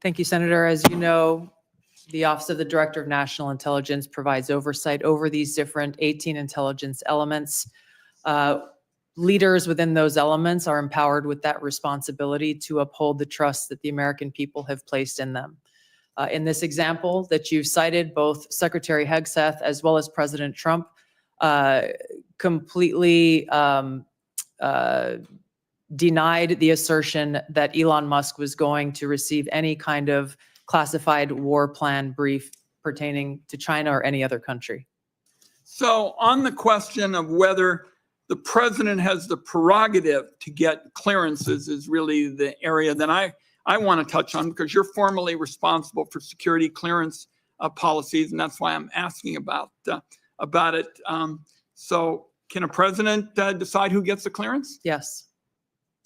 Thank you, Senator. As you know, the Office of the Director of National Intelligence provides oversight over these different 18 intelligence elements. Leaders within those elements are empowered with that responsibility to uphold the trust that the American people have placed in them. In this example that you've cited, both Secretary Hegseth as well as President Trump completely denied the assertion that Elon Musk was going to receive any kind of classified war plan brief pertaining to China or any other country. So on the question of whether the president has the prerogative to get clearances is really the area that I want to touch on, because you're formally responsible for security clearance policies, and that's why I'm asking about it. So can a president decide who gets the clearance? Yes.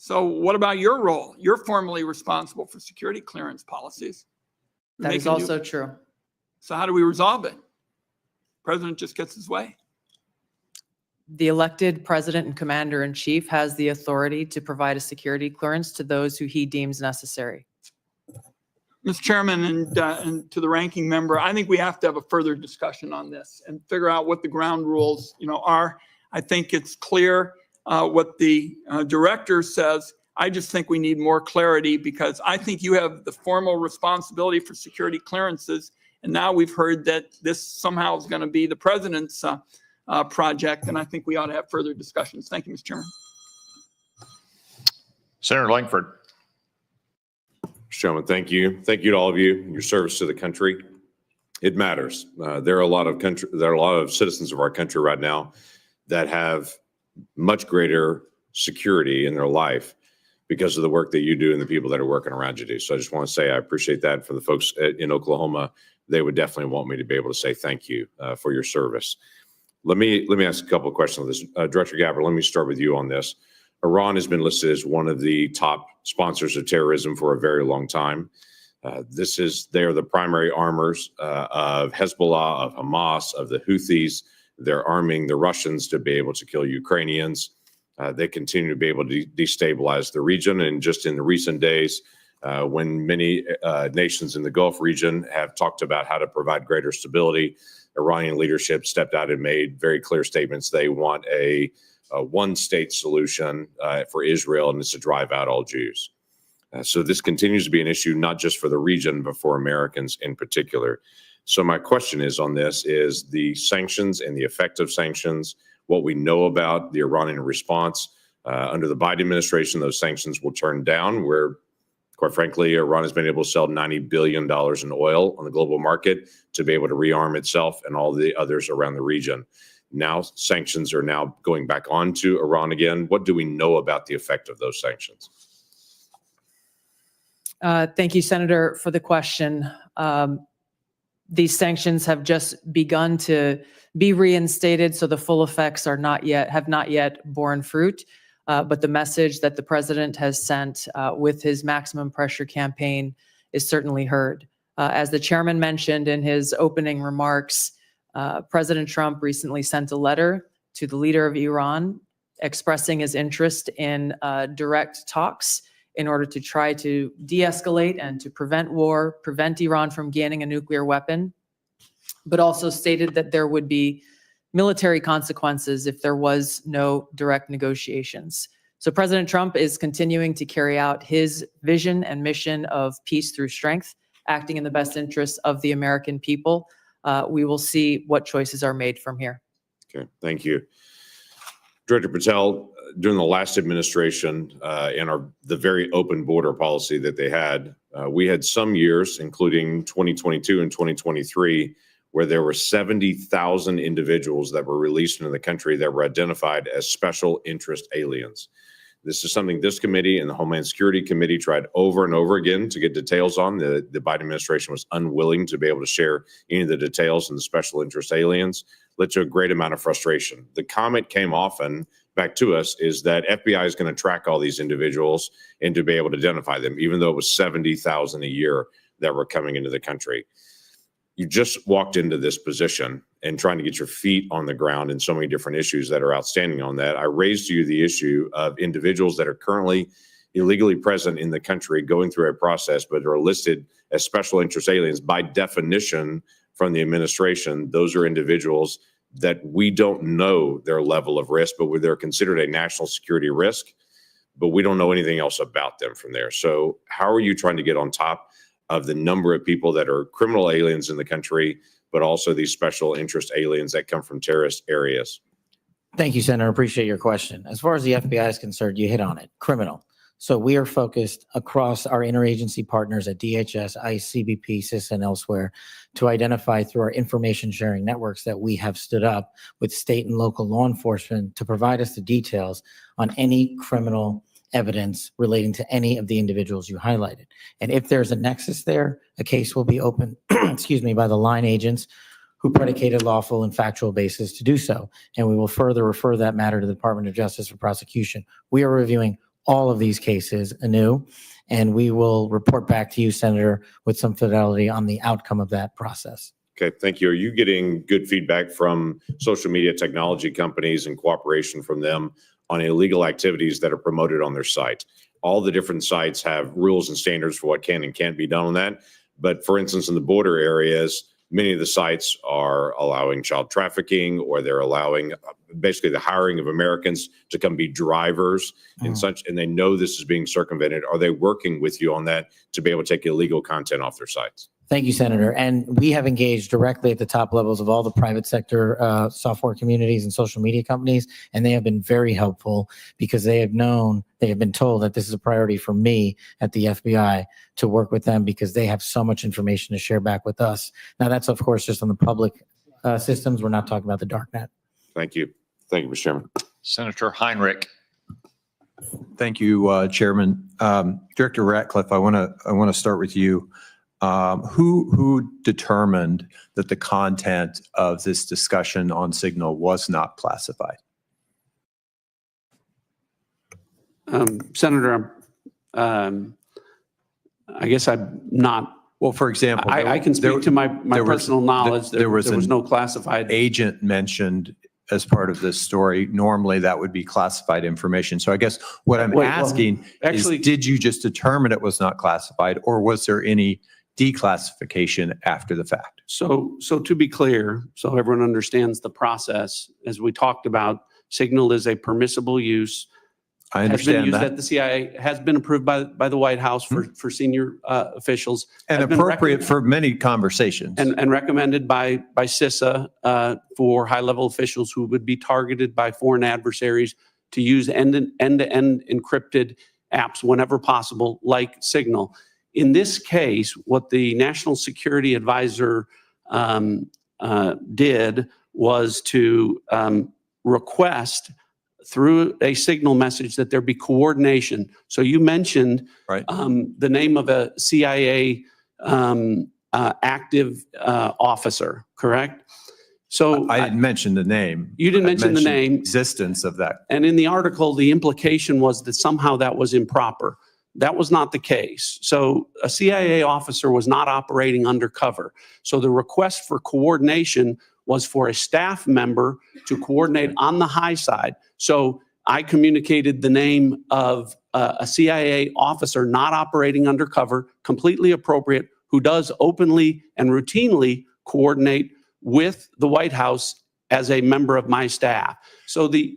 So what about your role? You're formally responsible for security clearance policies. That is also true. So how do we resolve it? President just gets his way. The elected president and commander-in-chief has the authority to provide a security clearance to those who he deems necessary. Mr. Chairman, and to the ranking member, I think we have to have a further discussion on this and figure out what the ground rules, are. I think it's clear what the director says. I just think we need more clarity, because I think you have the formal responsibility for security clearances. And now we've heard that this somehow is going to be the president's project. And I think we ought to have further discussions. Thank you, Mr. Chairman. Senator Langford. Mr. Chairman, thank you. Thank you to all of you and your service to the country. It matters. There are a lot of citizens of our country right now that have much greater security in their life because of the work that you do and the people that are working around you do. So I just want to say I appreciate that. For the folks in Oklahoma, they would definitely want me to be able to say thank you for your service. Let me ask a couple of questions on this. Director Gabbard, let me start with you on this. Iran has been listed as one of the top sponsors of terrorism for a very long time. They are the primary armors of Hezbollah, of Hamas, of the Houthis. They're arming the Russians to be able to kill Ukrainians. They continue to be able to destabilize the region. And just in the recent days, when many nations in the Gulf region have talked about how to provide greater stability, Iranian leadership stepped out and made very clear statements. They want a one-state solution for Israel, and it's to drive out all Jews. So this continues to be an issue, not just for the region, but for Americans in particular. So my question is on this is the sanctions and the effect of sanctions, what we know about the Iranian response. Under the Biden administration, those sanctions will turn down, where, quite frankly, Iran has been able to sell $90 billion in oil on the global market to be able to rearm itself and all the others around the region. Now sanctions are now going back on to Iran again. What do we know about the effect of those sanctions? Thank you, Senator, for the question. These sanctions have just begun to be reinstated, so the full effects have not yet borne fruit. But the message that the president has sent with his maximum pressure campaign is certainly heard. As the chairman mentioned in his opening remarks, President Trump recently sent a letter to the leader of Iran expressing his interest in direct talks in order to try to de-escalate and to prevent war, prevent Iran from gaining a nuclear weapon, but also stated that there would be military consequences if there was no direct negotiations. So President Trump is continuing to carry out his vision and mission of peace through strength, acting in the best interests of the American people. We will see what choices are made from here. Okay, thank you. Director Patel, during the last administration and the very open border policy that they had, we had some years, including 2022 and 2023, where there were 70,000 individuals that were released into the country that were identified as special interest aliens. This is something this committee and the Homeland Security Committee tried over and over again to get details on. The Biden administration was unwilling to be able to share any of the details on the special interest aliens, led to a great amount of frustration. The comment came often back to us is that FBI is going to track all these individuals and to be able to identify them, even though it was 70,000 a year that were coming into the country. You just walked into this position and trying to get your feet on the ground in so many different issues that are outstanding on that. I raised to you the issue of individuals that are currently illegally present in the country going through a process, but are listed as special interest aliens. By definition from the administration, those are individuals that we don't know their level of risk, but they're considered a national security risk, but we don't know anything else about them from there. So how are you trying to get on top of the number of people that are criminal aliens in the country, but also these special interest aliens that come from terrorist areas? Thank you, Senator. Appreciate your question. As far as the FBI is concerned, you hit on it. Criminal. So we are focused across our interagency partners at DHS, ICE, CBP, CIS, and elsewhere to identify through our information sharing networks that we have stood up with state and local law enforcement to provide us the details on any criminal evidence relating to any of the individuals you highlighted. And if there's a nexus there, a case will be opened, excuse me, by the line agents who predicated lawful and factual basis to do so. And we will further refer that matter to the Department of Justice for prosecution. We are reviewing all of these cases anew, and we will report back to you, Senator, with some fidelity on the outcome of that process. Okay, thank you. Are you getting good feedback from social media technology companies and cooperation from them on illegal activities that are promoted on their site? All the different sites have rules and standards for what can and can't be done on that. But for instance, in the border areas, many of the sites are allowing child trafficking, or they're allowing basically the hiring of Americans to come be drivers and such, and they know this is being circumvented. Are they working with you on that to be able to take illegal content off their sites? Thank you, Senator. And we have engaged directly at the top levels of all the private sector software communities and social media companies, and they have been very helpful because they have been told that this is a priority for me at the FBI to work with them because they have so much information to share back with us. Now, that's, of course, just on the public systems. We're not talking about the darknet. Thank you. Thank you, Mr. Chairman. Senator Heinrich. Thank you, Chairman. Director Ratcliffe, I want to start with you. Who determined that the content of this discussion on Signal was not classified? Senator, I guess I'm not. Well, for example, I can speak to my personal knowledge. There was no classified agent mentioned as part of this story. Normally, that would be classified information. So I guess what I'm asking is, did you just determine it was not classified, or was there any declassification after the fact? So to be clear, so everyone understands the process, as we talked about, Signal is a permissible use. I Has been understand used that. at the CIA, has been approved by the White House for senior officials. And has been appropriate for many conversations. and recommended by CISA for high-level officials who would be targeted by foreign adversaries to use end-to-end encrypted apps whenever possible, like Signal. In this case, what the National Security Advisor did was to request through a Signal message that there be coordination. So you mentioned Right. the name of a CIA active officer, correct? So I didn't mention the name. You didn't I mention the mentioned name. Existence of that. And in the article, the implication was that somehow that was improper. That was not the case. So a CIA officer was not operating undercover. So the request for coordination was for a staff member to coordinate on the high side. So I communicated the name of a CIA officer not operating undercover, completely appropriate, who does openly and routinely coordinate with the White House as a member of my staff. So the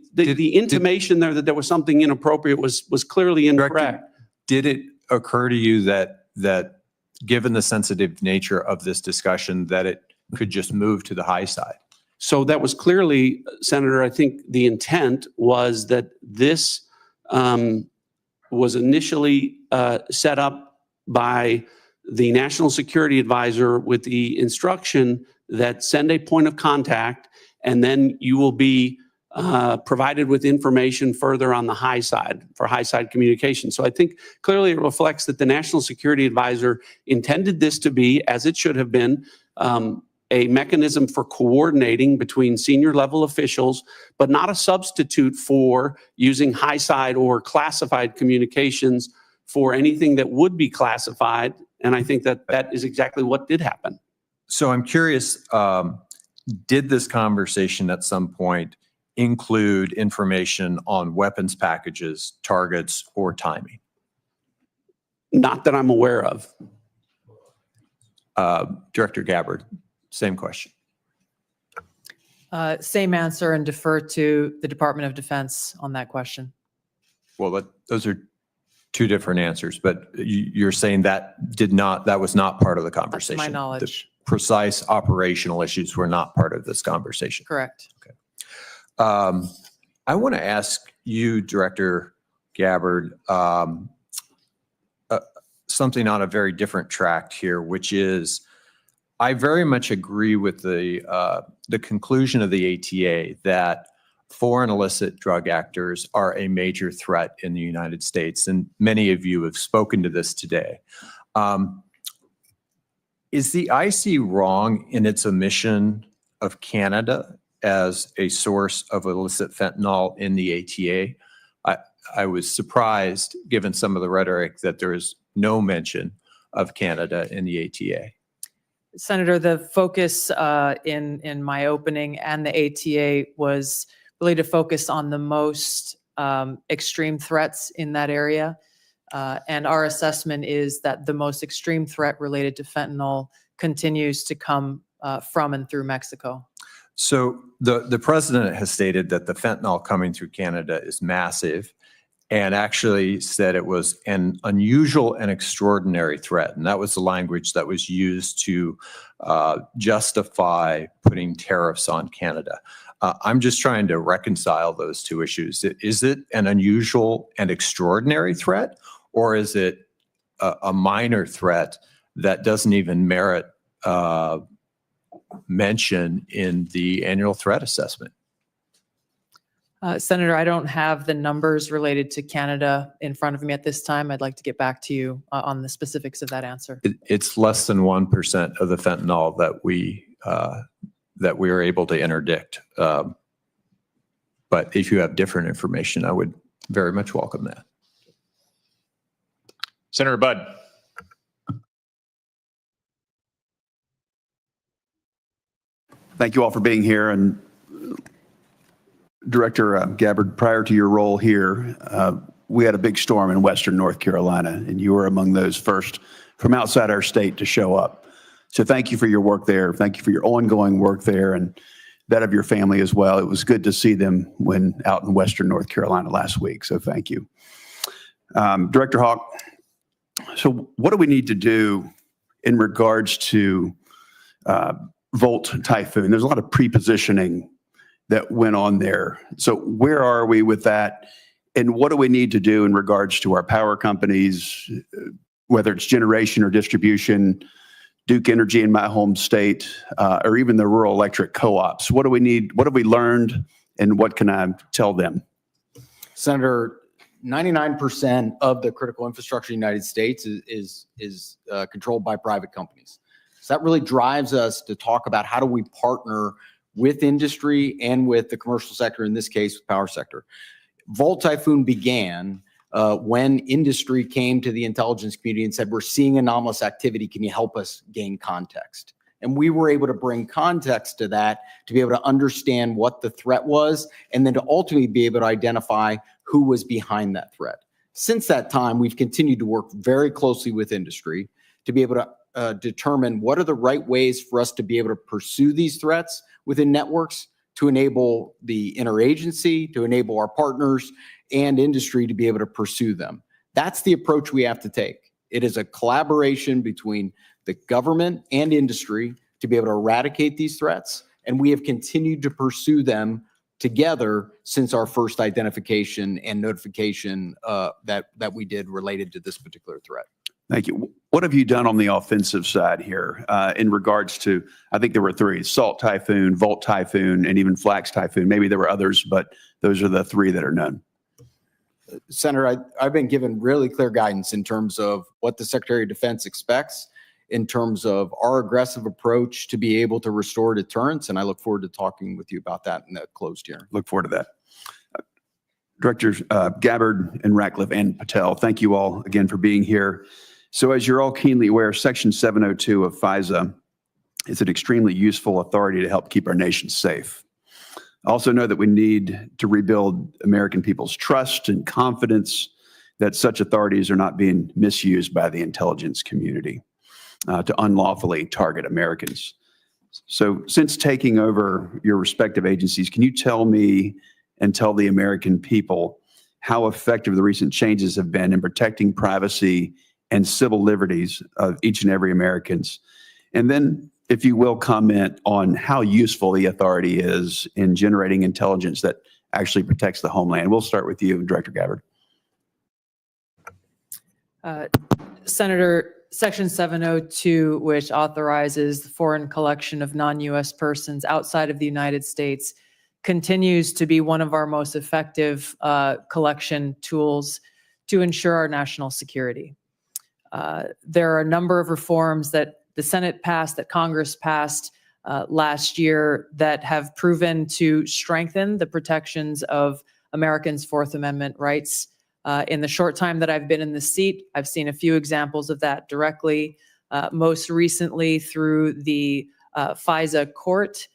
intimation there that there was something inappropriate was clearly incorrect. Did it occur to you that given the sensitive nature of this discussion, that it could just move to the high side? So that was clearly, Senator, I think the intent was that this was initially set up by the National Security Advisor with the instruction that send a point of contact, and then you will be provided with information further on the high side for high side communication. So I think clearly it reflects that the National Security Advisor intended this to be, as it should have been, a mechanism for coordinating between senior level officials, but not a substitute for using high side or classified communications for anything that would be classified. And I think that that is exactly what did happen. So I'm curious, did this conversation at some point include information on weapons packages, targets, or timing? Not that I'm aware of. Director Gabbard, same question. Same answer, and defer to the Department of Defense on that question. Well, those are two different answers, but you're saying that was not part of the conversation. That's my knowledge. The precise operational issues were not part of this conversation. Correct. Okay. I want to ask you, Director Gabbard, something on a very different track here, which is I very much agree with the conclusion of the ATA that foreign illicit drug actors are a major threat in the United States, and many of you have spoken to this today. Is the IC wrong in its omission of Canada as a source of illicit fentanyl in the ATA? I was surprised, given some of the rhetoric, that there is no mention of Canada in the ATA. Senator, the focus in my opening and the ATA was really to focus on the most extreme threats in that area. And our assessment is that the most extreme threat related to fentanyl continues to come from and through Mexico. So the president has stated that the fentanyl coming through Canada is massive, and actually said it was an unusual and extraordinary threat. And that was the language that was used to justify putting tariffs on Canada. I'm just trying to reconcile those two issues. Is it an unusual and extraordinary threat, or is it a minor threat that doesn't even merit mention in the annual threat assessment? Senator, I don't have the numbers related to Canada in front of me at this time. I'd like to get back to you on the specifics of that answer. It's less than 1% of the fentanyl that we are able to interdict. But if you have different information, I would very much welcome that. Senator Budd. Thank you all for being here. And Director Gabbard, prior to your role here, we had a big storm in Western North Carolina, and you were among those first from outside our state to show up. So thank you for your work there. Thank you for your ongoing work there and that of your family as well. It was good to see them when out in Western North Carolina last week. So thank you. Director Hawk, so what do we need to do in regards to Volt Typhoon? There's a lot of pre-positioning that went on there. So where are we with that? And what do we need to do in regards to our power companies, whether it's generation or distribution, Duke Energy in my home state, or even the rural electric co-ops? What do we need? What have we learned? And what can I tell them? Senator, 99% of the critical infrastructure in the United States is controlled by private companies. So that really drives us to talk about how do we partner with industry and with the commercial sector, in this case, the power sector. Volt Typhoon began when industry came to the intelligence community and said, we're seeing anomalous activity. Can you help us gain context? And we were able to bring context to that to be able to understand what the threat was, and then to ultimately be able to identify who was behind that threat. Since that time, we've continued to work very closely with industry to be able to determine what are the right ways for us to be able to pursue these threats within networks, to enable the interagency, to enable our partners and industry to be able to pursue them. That's the approach we have to take. It is a collaboration between the government and industry to be able to eradicate these threats. And we have continued to pursue them together since our first identification and notification that we did related to this particular threat. Thank you. What have you done on the offensive side here in regards to, I think there were three, Salt Typhoon, Volt Typhoon, and even Flax Typhoon. Maybe there were others, but those are the three that are known. Senator, I've been given really clear guidance in terms of what the Secretary of Defense expects in terms of our aggressive approach to be able to restore deterrence. And I look forward to talking with you about that in the closed hearing. Look forward to that. Directors Gabbard and Ratcliffe and Patel, thank you all again for being here. So as you're all keenly aware, Section 702 of FISA is an extremely useful authority to help keep our nation safe. I also know that we need to rebuild American people's trust and confidence that such authorities are not being misused by the intelligence community to unlawfully target Americans. So since taking over your respective agencies, can you tell me and tell the American people how effective the recent changes have been in protecting privacy and civil liberties of each and every Americans? And then, if you will, comment on how useful the authority is in generating intelligence that actually protects the homeland. We'll start with you, Director Gabbard. Senator, Section 702, which authorizes the foreign collection of non-U.S. persons outside of the United States, continues to be one of our most effective collection tools to ensure our national security. There are a number of reforms that the Senate passed, that Congress passed last year, that have proven to strengthen the protections of Americans' Fourth Amendment rights. In the short time that I've been in the seat, I've seen a few examples of that directly, most recently through the FISA court,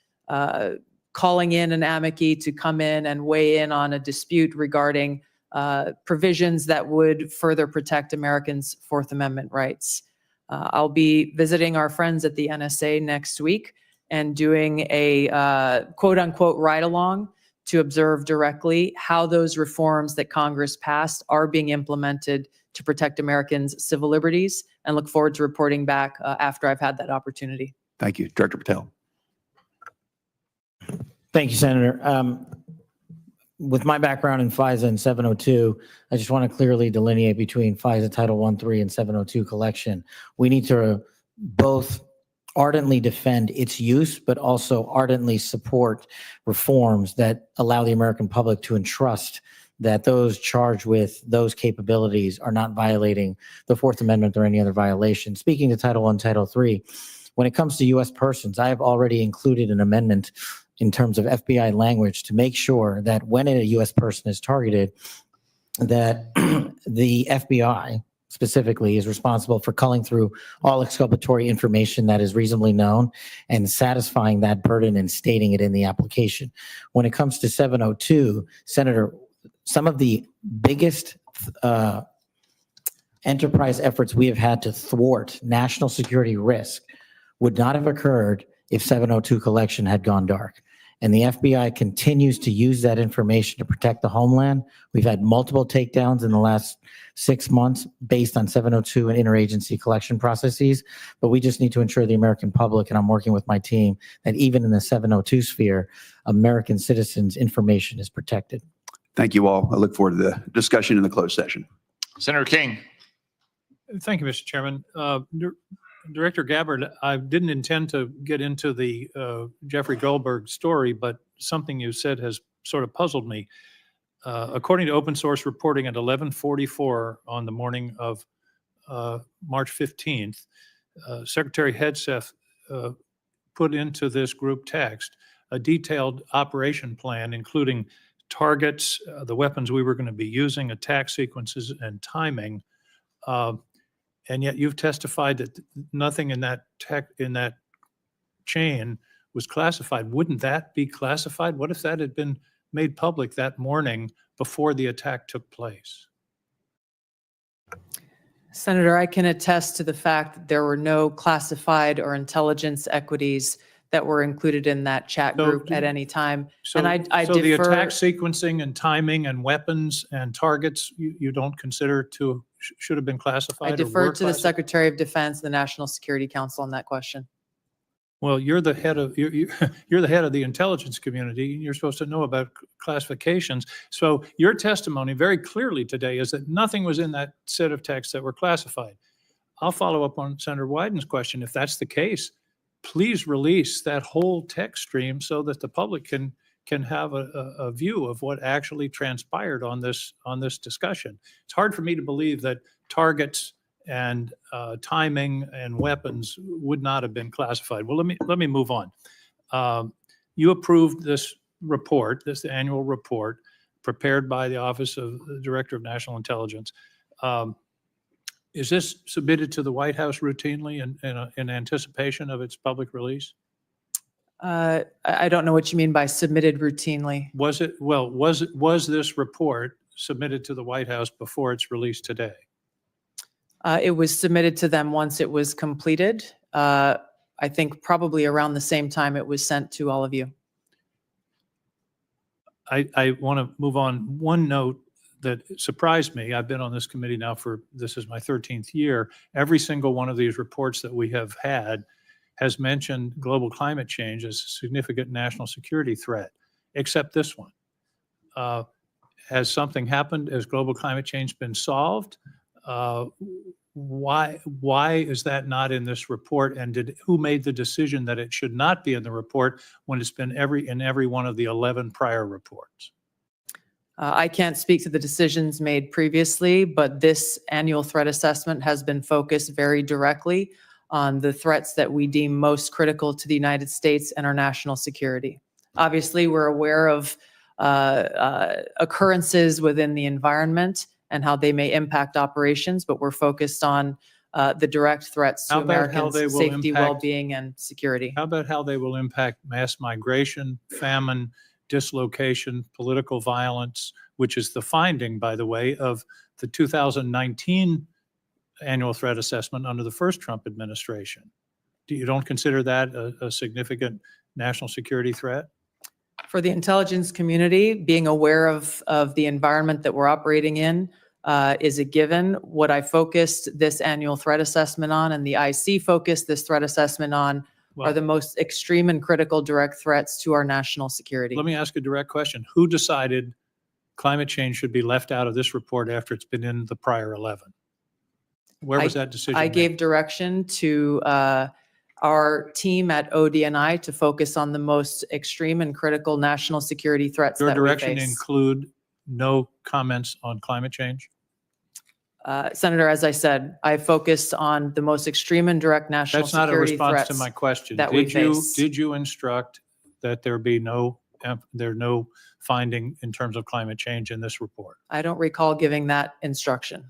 calling in an amici to come in and weigh in on a dispute regarding provisions that would further protect Americans' Fourth Amendment rights. I'll be visiting our friends at the NSA next week and doing a quote unquote ride along to observe directly how those reforms that Congress passed are being implemented to protect Americans' civil liberties, and look forward to reporting back after I've had that opportunity. Thank you. Director Patel. Thank you, Senator. With my background in FISA and 702, I just want to clearly delineate between FISA Title 13 and 702 collection. We need to both ardently defend its use, but also ardently support reforms that allow the American public to entrust that those charged with those capabilities are not violating the Fourth Amendment or any other violation. Speaking to Title I, Title III, when it comes to U.S. persons, I have already included an amendment in terms of FBI language to make sure that when a U.S. person is targeted, that the FBI specifically is responsible for culling through all exculpatory information that is reasonably known and satisfying that burden and stating it in the application. When it comes to 702, Senator, some of the biggest enterprise efforts we have had to thwart national security risk would not have occurred if 702 collection had gone dark. And the FBI continues to use that information to protect the homeland. We've had multiple takedowns in the last 6 months based on 702 and interagency collection processes. But we just need to ensure the American public, and I'm working with my team, that even in the 702 sphere, American citizens' information is protected. Thank you all. I look forward to the discussion in the closed session. Senator King. Thank you, Mr. Chairman. Director Gabbard, I didn't intend to get into the Jeffrey Goldberg story, but something you said has sort of puzzled me. According to open source reporting at 11:44 on the morning of March 15th, Secretary Hegseth put into this group text a detailed operation plan, including targets, the weapons we were going to be using, attack sequences, and timing. And yet you've testified that nothing in that chain was classified. Wouldn't that be classified? What if that had been made public that morning before the attack took place? Senator, I can attest to the fact that there were no classified or intelligence equities that were included in that chat group at any time. So, and I so the defer, attack sequencing and timing and weapons and targets you don't consider to should have been classified? I or defer were to the classified? Secretary of Defense, the National Security Council on that question. Well, you're the head of, you're the head of the intelligence community, and you're supposed to know about classifications. So your testimony very clearly today is that nothing was in that set of texts that were classified. I'll follow up on Senator Wyden's question. If that's the case, please release that whole text stream so that the public can have a view of what actually transpired on this discussion. It's hard for me to believe that targets and timing and weapons would not have been classified. Well, let me move on. You approved this report, this annual report prepared by the Office of the Director of National Intelligence. Is this submitted to the White House routinely in anticipation of its public release? I don't know what you mean by submitted routinely. Was this report submitted to the White House before its release today? It was submitted to them once it was completed. I think probably around the same time it was sent to all of you. I want to move on. One note that surprised me, I've been on this committee now this is my 13th year. Every single one of these reports that we have had has mentioned global climate change as a significant national security threat, except this one. Has something happened? Has global climate change been solved? Why is that not in this report? And who made the decision that it should not be in the report when it's been in every one of the 11 prior reports? I can't speak to the decisions made previously, but this annual threat assessment has been focused very directly on the threats that we deem most critical to the United States and our national security. Obviously, we're aware of occurrences within the environment and how they may impact operations, but we're focused on the direct threats to Americans' safety, well-being, and security. How about how they will impact mass migration, famine, dislocation, political violence, which is the finding, by the way, of the 2019 annual threat assessment under the first Trump administration? You don't consider that a significant national security threat? For the intelligence community, being aware of the environment that we're operating in is a given. What I focused this annual threat assessment on, and the IC focused this threat assessment on, are the most extreme and critical direct threats to our national security. Let me ask a direct question. Who decided climate change should be left out of this report after it's been in the prior 11? Where was that decision I made? gave direction to our team at ODNI to focus on the most extreme and critical national security threats Your that we direction face. include no comments on climate change? Senator, as I said, I focused on the most extreme and direct national That's not a security response to threats my question. that we face. Did you instruct that there be no finding in terms of climate change in this report? I don't recall giving that instruction.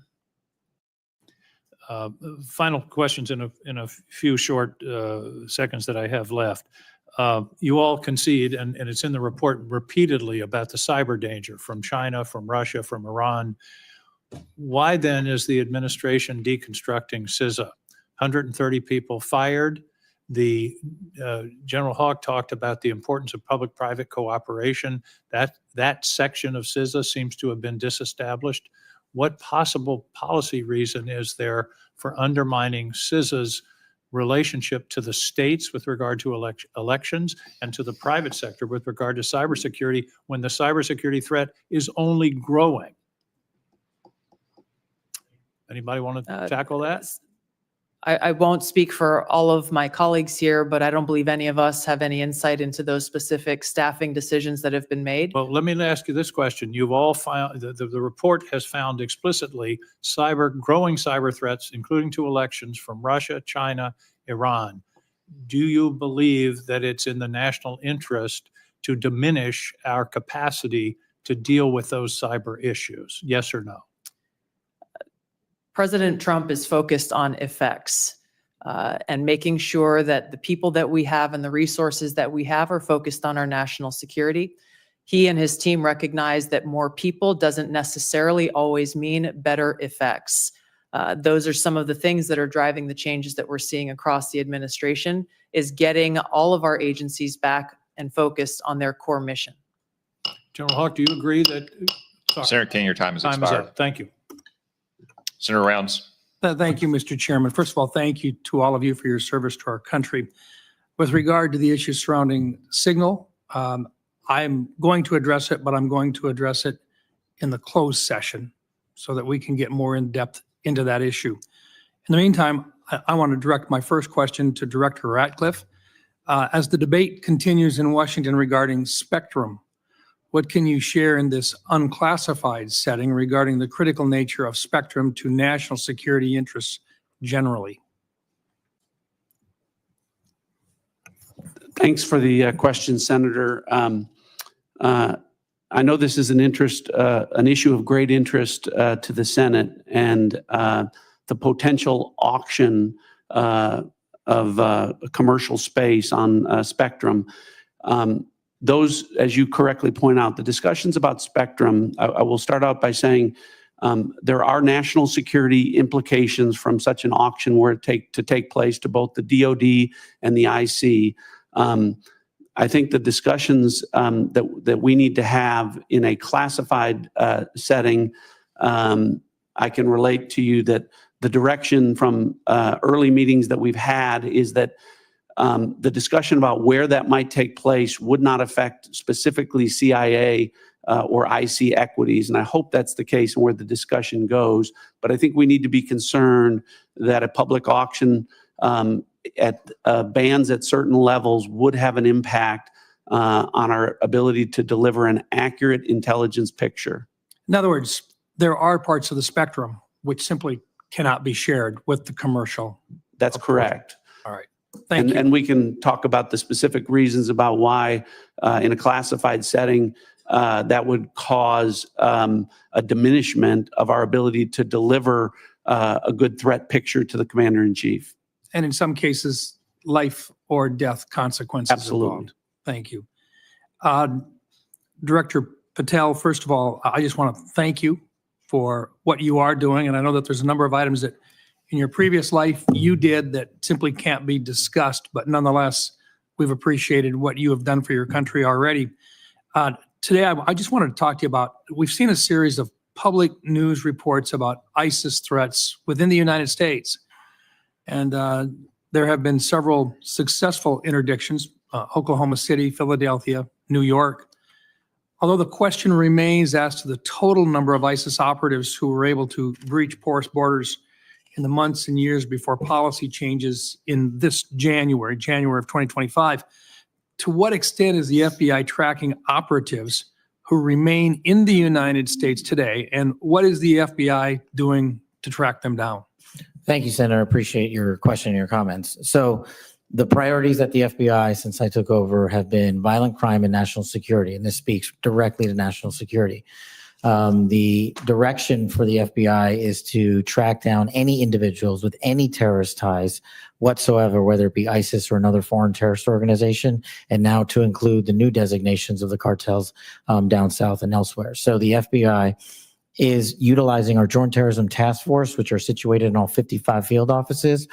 Final questions in a few short seconds that I have left. You all concede, and it's in the report repeatedly, about the cyber danger from China, from Russia, from Iran. Why then is the administration deconstructing CISA? 130 people fired. The General Hawk talked about the importance of public-private cooperation. That section of CISA seems to have been disestablished. What possible policy reason is there for undermining CISA's relationship to the states with regard to elections and to the private sector with regard to cybersecurity when the cybersecurity threat is only growing? Anybody want to tackle that? I won't speak for all of my colleagues here, but I don't believe any of us have any insight into those specific staffing decisions that have been made. Well, let me ask you this question. You've all found, the report has found explicitly growing cyber threats, including to elections from Russia, China, Iran. Do you believe that it's in the national interest to diminish our capacity to deal with those cyber issues? Yes or no? President Trump is focused on effects and making sure that the people that we have and the resources that we have are focused on our national security. He and his team recognize that more people doesn't necessarily always mean better effects. Those are some of the things that are driving the changes that we're seeing across the administration, is getting all of our agencies back and focused on their core mission. General Hawk, do you agree that? Senator King, your time has expired. Up. Thank you. Senator Rounds. Thank you, Mr. Chairman. First of all, thank you to all of you for your service to our country. with regard to the issue surrounding Signal, I'm going to address it, but I'm going to address it in the closed session so that we can get more in depth into that issue. In the meantime, I want to direct my first question to Director Ratcliffe. As the debate continues in Washington regarding spectrum, what can you share in this unclassified setting regarding the critical nature of spectrum to national security interests generally? Thanks for the question, Senator. I know this is an issue of great interest to the Senate, and the potential auction of commercial space on spectrum. Those, as you correctly point out, the discussions about spectrum, I will start out by saying there are national security implications from such an auction were to take place to both the DoD and the IC. I think the discussions that we need to have in a classified setting, I can relate to you that the direction from early meetings that we've had is that the discussion about where that might take place would not affect specifically CIA or IC equities. And I hope that's the case and where the discussion goes. But I think we need to be concerned that a public auction at bands at certain levels would have an impact on our ability to deliver an accurate intelligence picture. In other words, there are parts of the spectrum which simply cannot be shared with the commercial. That's correct. All right. Thank you. And we can talk about the specific reasons about why in a classified setting that would cause a diminishment of our ability to deliver a good threat picture to the commander-in-chief. And in some cases, life or death consequences. Absolutely. Involved. Thank you. Director Patel, first of all, I just want to thank you for what you are doing. And I know that there's a number of items that in your previous life you did that simply can't be discussed, but nonetheless, we've appreciated what you have done for your country already. Today, I just wanted to talk to you about, we've seen a series of public news reports about ISIS threats within the United States. And there have been several successful interdictions, Oklahoma City, Philadelphia, New York. Although the question remains as to the total number of ISIS operatives who were able to breach porous borders in the months and years before policy changes in this January of 2025, to what extent is the FBI tracking operatives who remain in the United States today? And what is the FBI doing to track them down? Thank you, Senator. I appreciate your question and your comments. So the priorities at the FBI since I took over have been violent crime and national security, and this speaks directly to national security. The direction for the FBI is to track down any individuals with any terrorist ties whatsoever, whether it be ISIS or another foreign terrorist organization, and now to include the new designations of the cartels down south and elsewhere. So the FBI is utilizing our Joint Terrorism Task Force, which are situated in all 55 field offices.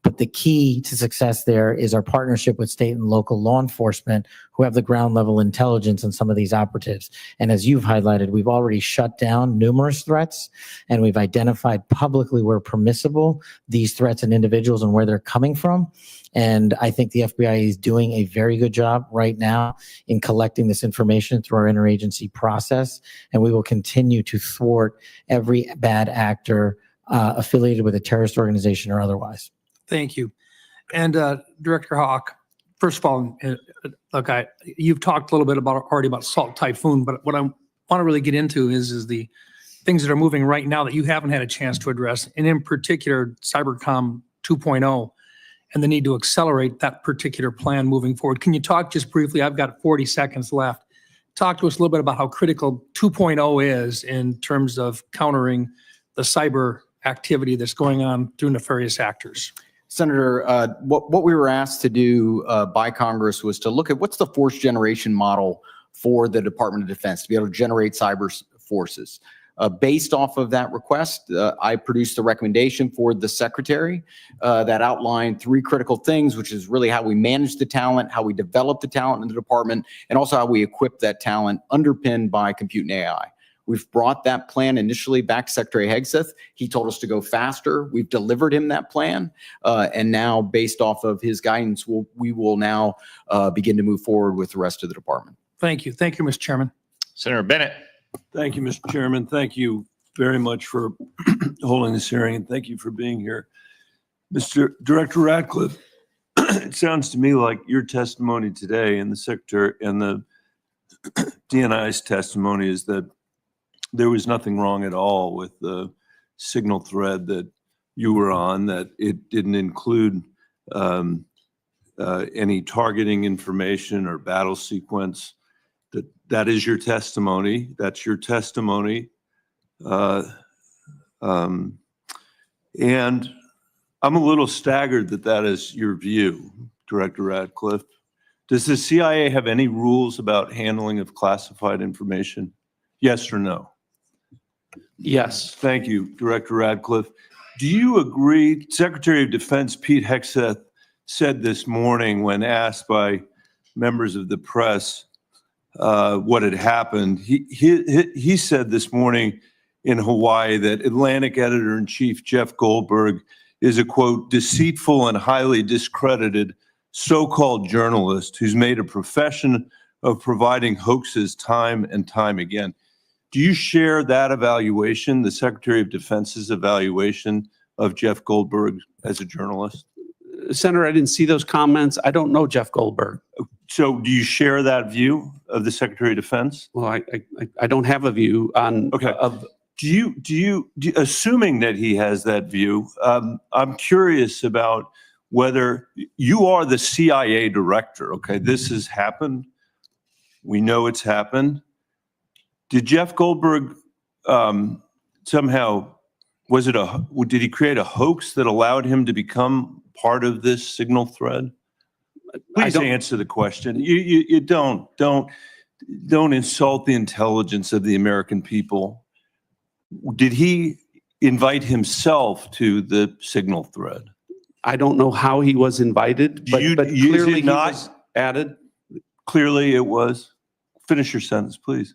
But the key to success there is our partnership with state and local law enforcement who have the ground level intelligence on some of these operatives. And as you've highlighted, we've already shut down numerous threats, and we've identified publicly where permissible these threats and individuals and where they're coming from. And I think the FBI is doing a very good job right now in collecting this information through our interagency process. And we will continue to thwart every bad actor affiliated with a terrorist organization or otherwise. Thank you. And Director Hawk, first of all, look, you've talked a little bit already about Salt Typhoon, but what I want to really get into is the things that are moving right now that you haven't had a chance to address, and in particular, Cybercom 2.0 and the need to accelerate that particular plan moving forward. Can you talk just briefly? I've got 40 seconds left. Talk to us a little bit about how critical 2.0 is in terms of countering the cyber activity that's going on through nefarious actors. Senator, what we were asked to do by Congress was to look at what's the force generation model for the Department of Defense to be able to generate cyber forces. Based off of that request, I produced a recommendation for the Secretary that outlined 3 critical things, which is really how we manage the talent, how we develop the talent in the department, and also how we equip that talent underpinned by compute and AI. We've brought that plan initially back to Secretary Hegseth. He told us to go faster. We've delivered him that plan. And now, based off of his guidance, we will now begin to move forward with the rest of the department. Thank you. Thank you, Mr. Chairman. Senator Bennett. Thank you, Mr. Chairman. Thank you very much for holding this hearing, and thank you for being here. Mr. Director Ratcliffe, it sounds to me like your testimony today and the Secretary and the DNI's testimony is that there was nothing wrong at all with the signal thread that you were on, that it didn't include any targeting information or battle sequence. That is your testimony. That's your testimony. And I'm a little staggered that that is your view, Director Ratcliffe. Does the CIA have any rules about handling of classified information? Yes or no? Yes. Thank you, Director Ratcliffe. Do you agree, Secretary of Defense Pete Hegseth said this morning when asked by members of the press what had happened, he said this morning in Hawaii that Atlantic Editor-in-Chief Jeff Goldberg is a, quote, deceitful and highly discredited so-called journalist who's made a profession of providing hoaxes time and time again. Do you share that evaluation, the Secretary of Defense's evaluation of Jeff Goldberg as a journalist? Senator, I didn't see those comments. I don't know Jeff Goldberg. So do you share that view of the Secretary of Defense? Well, I don't have a view on. Okay. Do you, assuming that he has that view, I'm curious about whether you are the CIA director. Okay, this has happened. We know it's happened. Did Jeff Goldberg somehow, did he create a hoax that allowed him to become part of this signal thread? Please answer the question. You don't insult the intelligence of the American people. Did he invite himself to the signal thread? I don't know how he was invited, but clearly he was added. Clearly it was. Finish your sentence, please.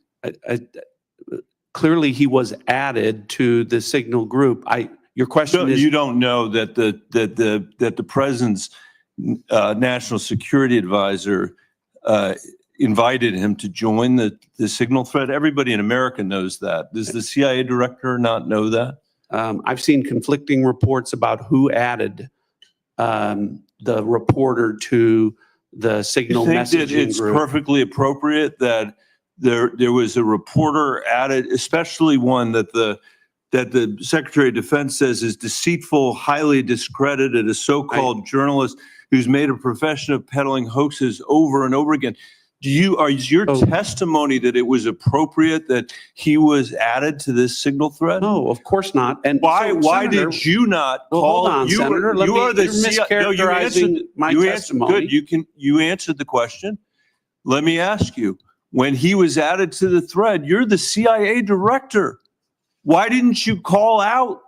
Clearly he was added to the signal group. Your question is, you don't know that the president's national security advisor invited him to join the signal thread? Everybody in America knows that. Does the CIA director not know that? I've seen conflicting reports about who added the reporter to the signal messaging group. You think that it's perfectly appropriate that there was a reporter added, especially one that the Secretary of Defense says is deceitful, highly discredited, a so-called journalist who's made a profession of peddling hoaxes over and over again? Is your testimony that it was appropriate that he was added to this signal thread? No, of course not. And why did you not call? Hold on, Senator. You're mischaracterizing my testimony. Good. You answered the question. Let me ask you. When he was added to the thread, you're the CIA director. Why didn't you call out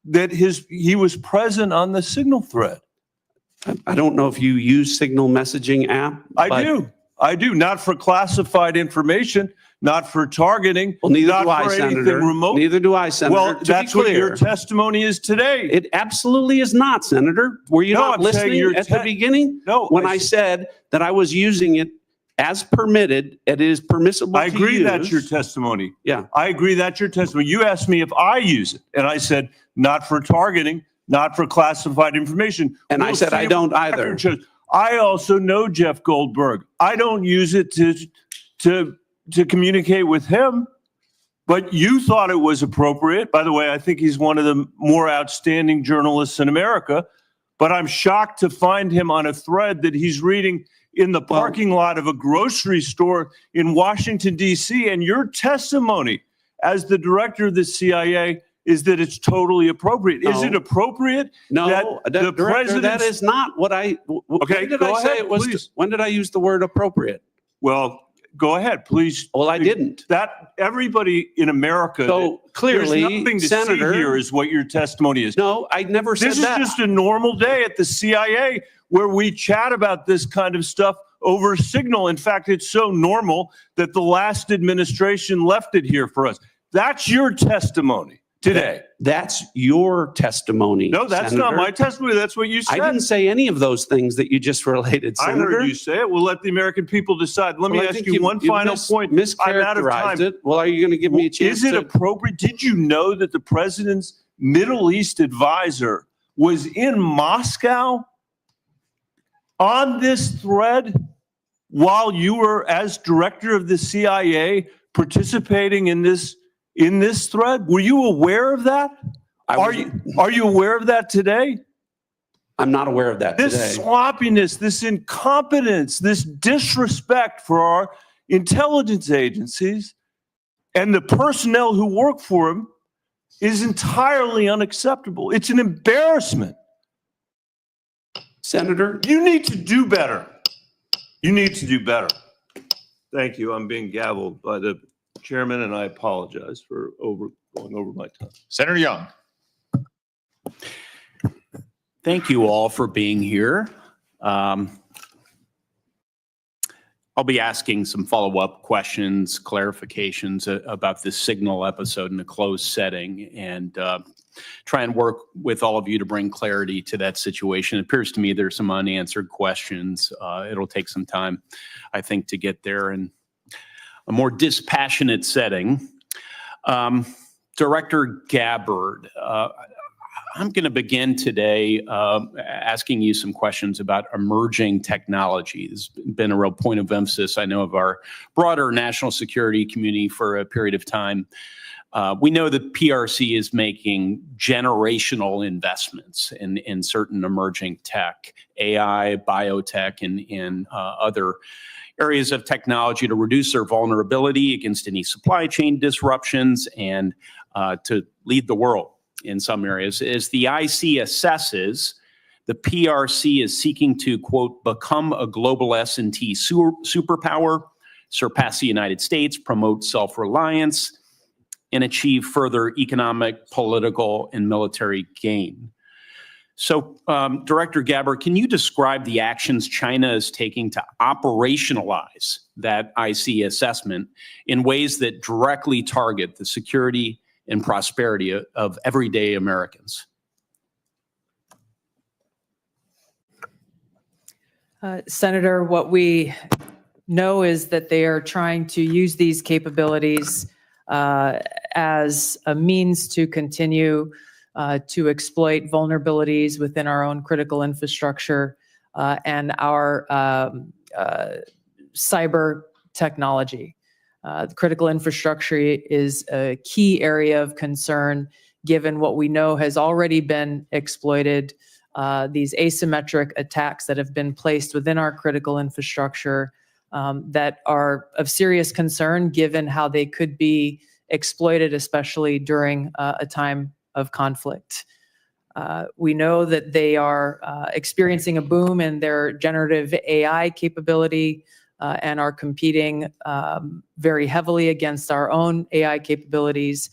that he was present on the signal thread? I don't know if you use signal messaging app. I do. Not for classified information, not for targeting. Well, neither not do I, for anything Senator. remote. Neither do I, Senator. Well, that's what your testimony is today. It absolutely is not, Senator. Were you not listening at the beginning? No. When I said that I was using it as permitted, it is permissible to use. I agree that's your testimony. Yeah. I agree that's your testimony. You asked me if I use it, and I said not for targeting, not for classified information. And I said I don't either. I also know Jeff Goldberg. I don't use it to communicate with him, but you thought it was appropriate. By the way, I think he's one of the more outstanding journalists in America, but I'm shocked to find him on a thread that he's reading in the parking lot of a grocery store in Washington, D.C. And your testimony as the director of the CIA is that it's totally appropriate. No. Is it appropriate? No, Director, that is not what I. Okay, when did go I say ahead, it was? please. When did I use the word appropriate? Well, go ahead, please. Well, I didn't. That everybody in America. So clearly, there's nothing to Senator, see here is what your testimony is. No, I never said this that. This is just a normal day at the CIA where we chat about this kind of stuff over signal. In fact, it's so normal that the last administration left it here for us. That's your testimony today. That's your testimony. No, that's not Senator. my testimony. That's what you I said. didn't say any of those things that you just related, I Senator. heard you say it. We'll let the American people decide. Let Well, me I ask think you one final point. I'm out of Mischaracterized time. it. Well, are you going to give me a chance Is it to? appropriate? Did you know that the president's Middle East advisor was in Moscow on this thread while you were, as director of the CIA, participating in this thread? Were you aware of that? Are you aware of that today? I'm not aware of that This today. sloppiness, this incompetence, this disrespect for our intelligence agencies and the personnel who work for them is entirely unacceptable. It's an embarrassment. Senator, you need to do better. You need to do better. Thank you. I'm being gavelled by the chairman, and I apologize for going over my time. Senator Young. Thank you all for being here. I'll be asking some follow-up questions, clarifications about this Signal episode in a closed setting, and try and work with all of you to bring clarity to that situation. It appears to me there's some unanswered questions. It'll take some time, I think, to get there in a more dispassionate setting. Director Gabbard, I'm going to begin today asking you some questions about emerging technology. This has been a real point of emphasis, I know, of our broader national security community for a period of time. We know that PRC is making generational investments in certain emerging tech, AI, biotech, and other areas of technology to reduce their vulnerability against any supply chain disruptions and to lead the world in some areas. As the IC assesses, the PRC is seeking to, quote, become a global S&T superpower, surpass the United States, promote self-reliance, and achieve further economic, political, and military gain. So, Director Gabbard, can you describe the actions China is taking to operationalize that IC assessment in ways that directly target the security and prosperity of everyday Americans? Senator, what we know is that they are trying to use these capabilities as a means to continue to exploit vulnerabilities within our own critical infrastructure and our cyber technology. The critical infrastructure is a key area of concern given what we know has already been exploited, these asymmetric attacks that have been placed within our critical infrastructure that are of serious concern given how they could be exploited, especially during a time of conflict. We know that they are experiencing a boom in their generative AI capability and are competing very heavily against our own AI capabilities.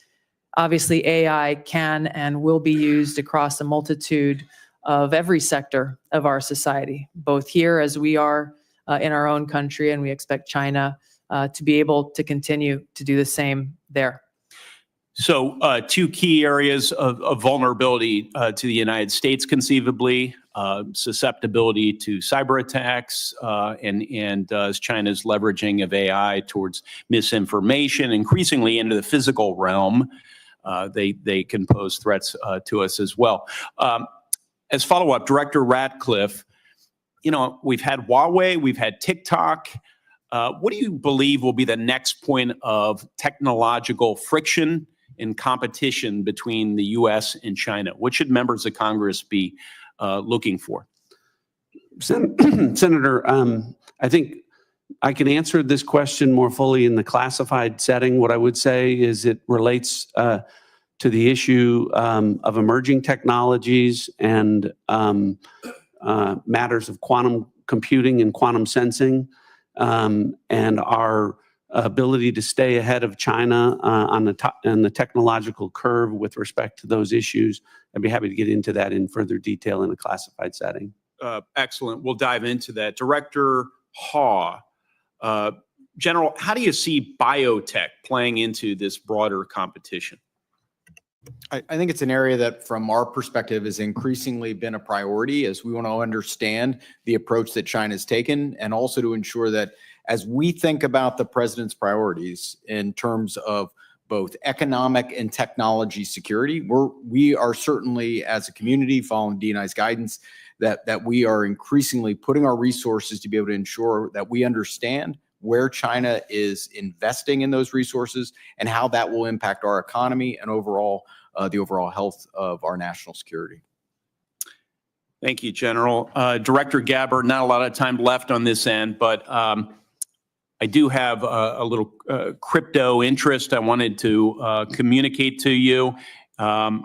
Obviously, AI can and will be used across a multitude of every sector of our society, both here as we are in our own country, and we expect China to be able to continue to do the same there. So two key areas of vulnerability to the United States, conceivably, susceptibility to cyber attacks, and as China's leveraging of AI towards misinformation, increasingly into the physical realm, they can pose threats to us as well. As follow-up, Director Ratcliffe, you know, we've had Huawei, we've had TikTok. What do you believe will be the next point of technological friction and competition between the U.S. and China? What should members of Congress be looking for? Senator, I think I can answer this question more fully in the classified setting. What I would say is it relates to the issue of emerging technologies and matters of quantum computing and quantum sensing, and our ability to stay ahead of China on the technological curve with respect to those issues. I'd be happy to get into that in further detail in a classified setting. Excellent. We'll dive into that. Director Haw, General, how do you see biotech playing into this broader competition? I think it's an area that, from our perspective, has increasingly been a priority as we want to understand the approach that China's taken, and also to ensure that as we think about the president's priorities in terms of both economic and technology security, we are certainly, as a community, following D&I's guidance, that we are increasingly putting our resources to be able to ensure that we understand where China is investing in those resources and how that will impact our economy and overall the overall health of our national security. Thank you, General. Director Gabbard, not a lot of time left on this end, but I do have a little crypto interest I wanted to communicate to you. Can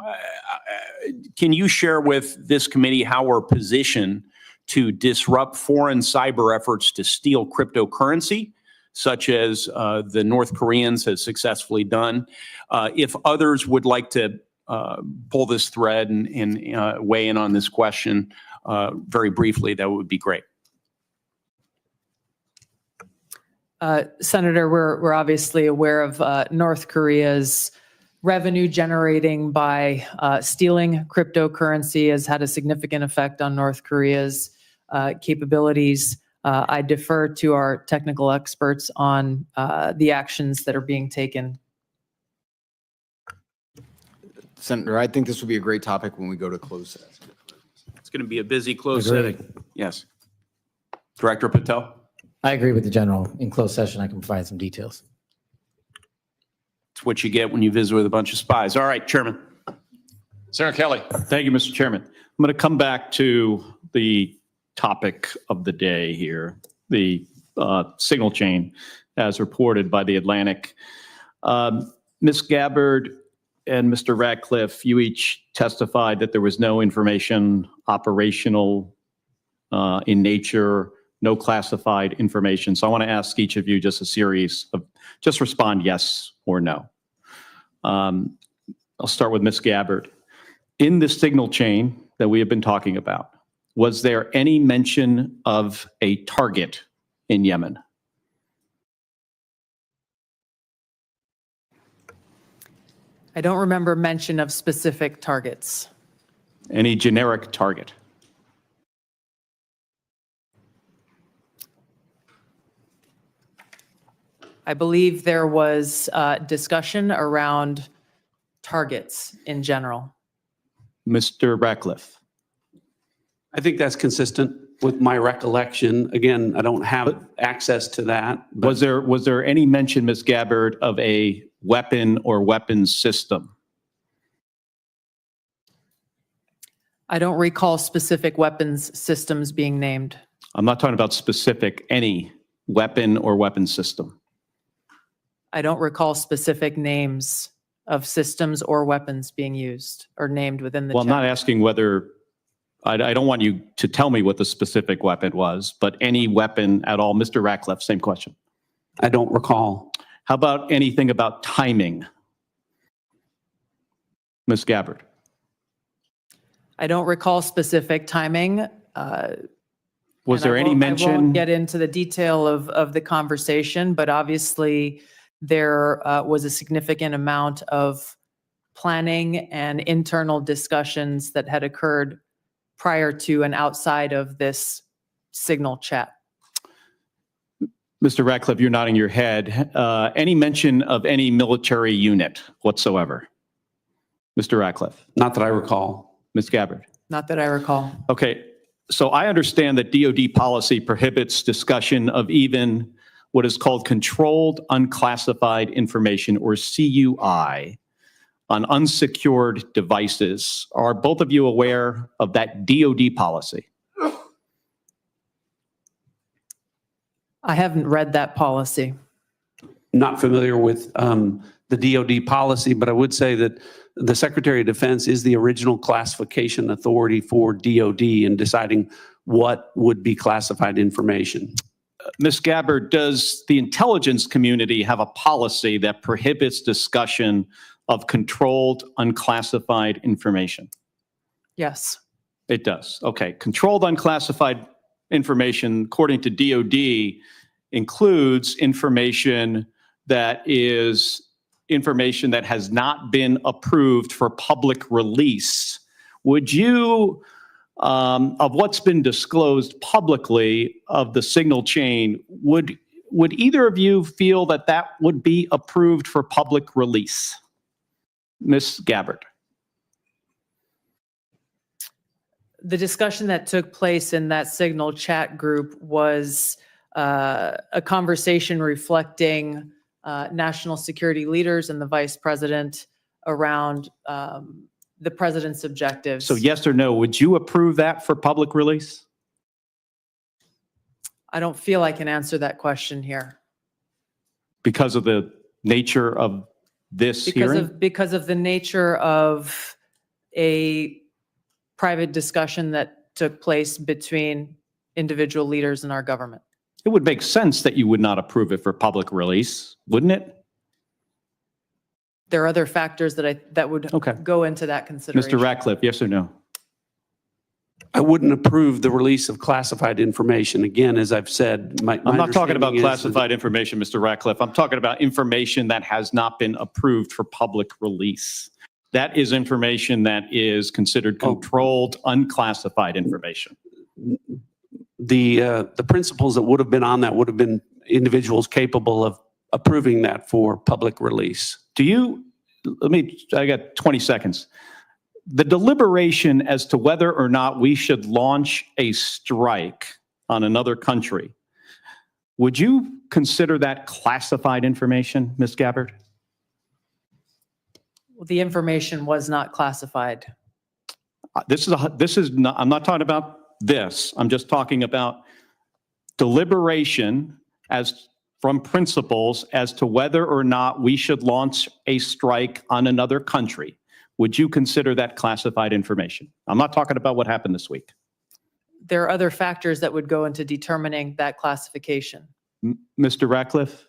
you share with this committee how we're positioned to disrupt foreign cyber efforts to steal cryptocurrency, such as the North Koreans have successfully done? If others would like to pull this thread and weigh in on this question very briefly, that would be great. Senator, we're obviously aware of North Korea's revenue generating by stealing cryptocurrency has had a significant effect on North Korea's capabilities. I defer to our technical experts on the actions that are being taken. Senator, I think this will be a great topic when we go to closed session. It's going to be a busy closed Agreed. setting. Yes. Director Patel? I agree with the general. In closed session, I can provide some details. It's what you get when you visit with a bunch of spies. All right, Chairman. Senator Kelly. Thank you, Mr. Chairman. I'm going to come back to the topic of the day here, the signal chain as reported by the Atlantic. Ms. Gabbard and Mr. Ratcliffe, you each testified that there was no information operational in nature, no classified information. So I want to ask each of you just a series of, just respond yes or no. I'll start with Ms. Gabbard. In the signal chain that we have been talking about, was there any mention of a target in Yemen? I don't remember mention of specific targets. Any generic target? I believe there was discussion around targets in general. Mr. Ratcliffe? I think that's consistent with my recollection. Again, I don't have access to that. Was there any mention, Ms. Gabbard, of a weapon or weapons system? I don't recall specific weapons systems being named. I'm not talking about specific, any weapon or weapons system. I don't recall specific names of systems or weapons being used or named within the Well, I'm not chapter. asking whether, I don't want you to tell me what the specific weapon was, but any weapon at all. Mr. Ratcliffe, same question. I don't recall. How about anything about timing? Ms. Gabbard? I don't recall specific timing. Was there any I won't mention? get into the detail of the conversation, but obviously there was a significant amount of planning and internal discussions that had occurred prior to and outside of this signal chat. Mr. Ratcliffe, you're nodding your head. Any mention of any military unit whatsoever? Mr. Ratcliffe? Not that I recall. Ms. Gabbard? Not that I recall. Okay, so I understand that DoD policy prohibits discussion of even what is called controlled unclassified information, or CUI, on unsecured devices. Are both of you aware of that DoD policy? I haven't read that policy. Not familiar with the DoD policy, but I would say that the Secretary of Defense is the original classification authority for DoD in deciding what would be classified information. Ms. Gabbard, does the intelligence community have a policy that prohibits discussion of controlled unclassified information? Yes. It does. Okay. Controlled unclassified information, according to DoD, includes information that is information that has not been approved for public release. Would you, of what's been disclosed publicly of the signal chain, would either of you feel that that would be approved for public release? Ms. Gabbard. The discussion that took place in that Signal chat group was a conversation reflecting national security leaders and the vice president around the president's objectives. So yes or no, would you approve that for public release? I don't feel I can answer that question here. Because of the nature of this hearing? Because of the nature of a private discussion that took place between individual leaders in our government. It would make sense that you would not approve it for public release, wouldn't it? There are other factors that would go into that consideration. Mr. Ratcliffe, yes or no? I wouldn't approve the release of classified information. Again, as I've said, I'm not talking about understanding is classified information, Mr. Ratcliffe. I'm talking about information that has not been approved for public release. That is information that is considered controlled, unclassified information. The principles that would have been on that would have been individuals capable of approving that for public release. I got 20 seconds. The deliberation as to whether or not we should launch a strike on another country, would you consider that classified information, Ms. Gabbard? Well, the information was not classified. This is not, I'm not talking about this. I'm just talking about deliberation from principles as to whether or not we should launch a strike on another country. Would you consider that classified information? I'm not talking about what happened this week. There are other factors that would go into determining that classification. Mr. Ratcliffe,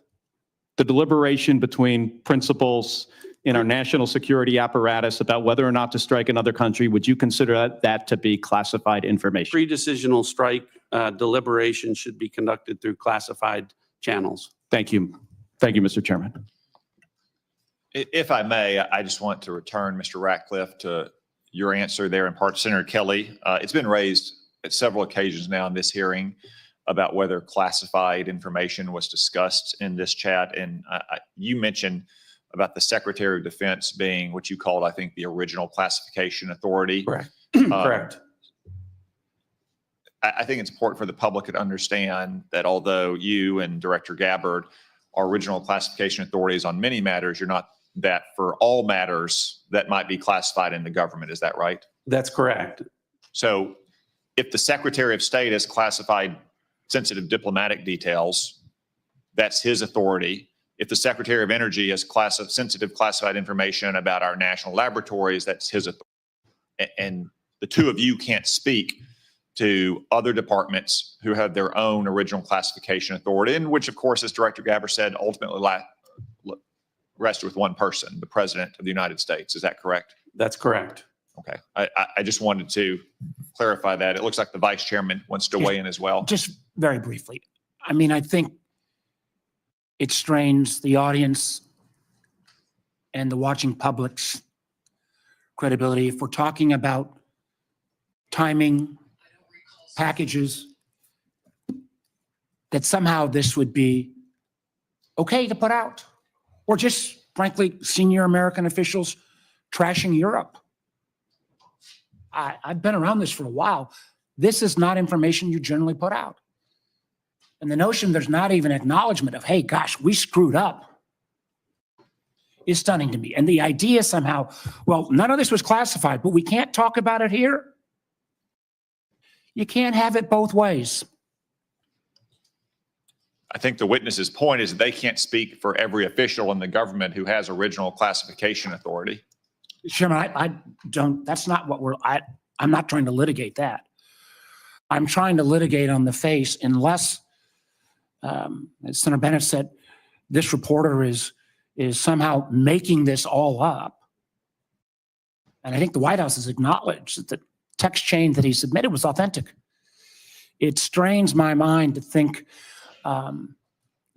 the deliberation between principals in our national security apparatus about whether or not to strike another country, would you consider that to be classified information? Pre-decisional strike deliberation should be conducted through classified channels. Thank you. Thank you, Mr. Chairman. If I may, I just want to return, Mr. Ratcliffe, to your answer there in part to Senator Kelly. It's been raised at several occasions now in this hearing about whether classified information was discussed in this chat. And you mentioned about the Secretary of Defense being what you called, I think, the original classification authority. Correct. Correct. I think it's important for the public to understand that although you and Director Gabbard are original classification authorities on many matters, you're not that for all matters that might be classified in the government. Is that right? That's correct. So if the Secretary of State has classified sensitive diplomatic details, that's his authority. If the Secretary of Energy has sensitive classified information about our national laboratories, that's his authority. And the two of you can't speak to other departments who have their own original classification authority, and which, of course, as Director Gabbard said, ultimately rested with one person, the President of the United States. Is that correct? That's correct. Okay. I just wanted to clarify that. It looks like the Vice Chairman wants to weigh in as well. Just very briefly. I mean, I think it strains the audience and the watching public's credibility if we're talking about timing, packages, that somehow this would be okay to put out, or just frankly, senior American officials trashing Europe. I've been around this for a while. This is not information you generally put out. And the notion there's not even acknowledgement of, hey, gosh, we screwed up is stunning to me. And the idea somehow, well, none of this was classified, but we can't talk about it here. You can't have it both ways. I think the witness's point is that they can't speak for every official in the government who has original classification authority. Chairman, I don't, that's not what I'm not trying to litigate that. I'm trying to litigate on the face unless, as Senator Bennett said, this reporter is somehow making this all up. And I think the White House has acknowledged that the text chain that he submitted was authentic. It strains my mind to think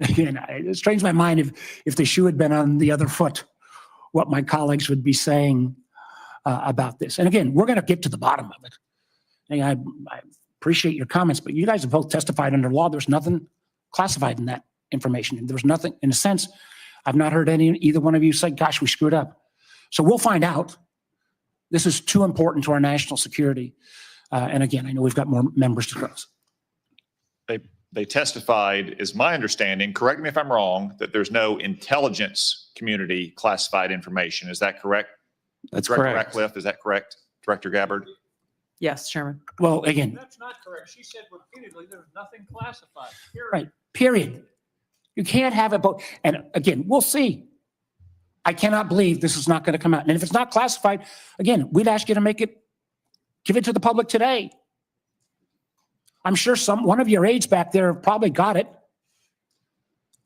again, it strains my mind if the shoe had been on the other foot, what my colleagues would be saying about this. And again, we're going to get to the bottom of it. And I appreciate your comments, but you guys have both testified under law. There's nothing classified in that information. There's nothing, in a sense, I've not heard either one of you say, gosh, we screwed up. So we'll find out. This is too important to our national security. And again, I know we've got more members to close. They testified, is my understanding, correct me if I'm wrong, that there's no intelligence community classified information. Is that correct? That's Director correct. Ratcliffe, is that correct? Director Gabbard? Yes, Chairman. Well, again, That's not correct. She said repeatedly, there's nothing classified. right, period. You can't have it both. And again, we'll see. I cannot believe this is not going to come out. And if it's not classified, again, we'd ask you to give it to the public today. I'm sure one of your aides back there probably got it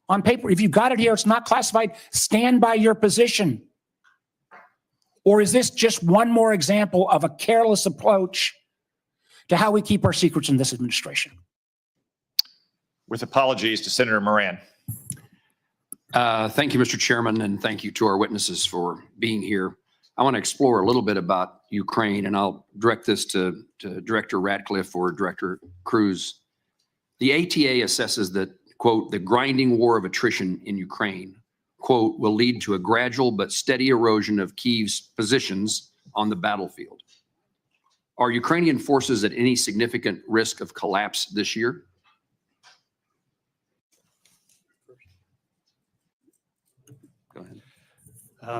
on paper. If you got it here, it's not classified, stand by your position. Or is this just one more example of a careless approach to how we keep our secrets in this administration? With apologies to Senator Moran. Thank you, Mr. Chairman, and thank you to our witnesses for being here. I want to explore a little bit about Ukraine, and I'll direct this to Director Ratcliffe or Director Cruz. The ATA assesses that, quote, the grinding war of attrition in Ukraine, quote, will lead to a gradual but steady erosion of Kyiv's positions on the battlefield. Are Ukrainian forces at any significant risk of collapse this year? Go ahead.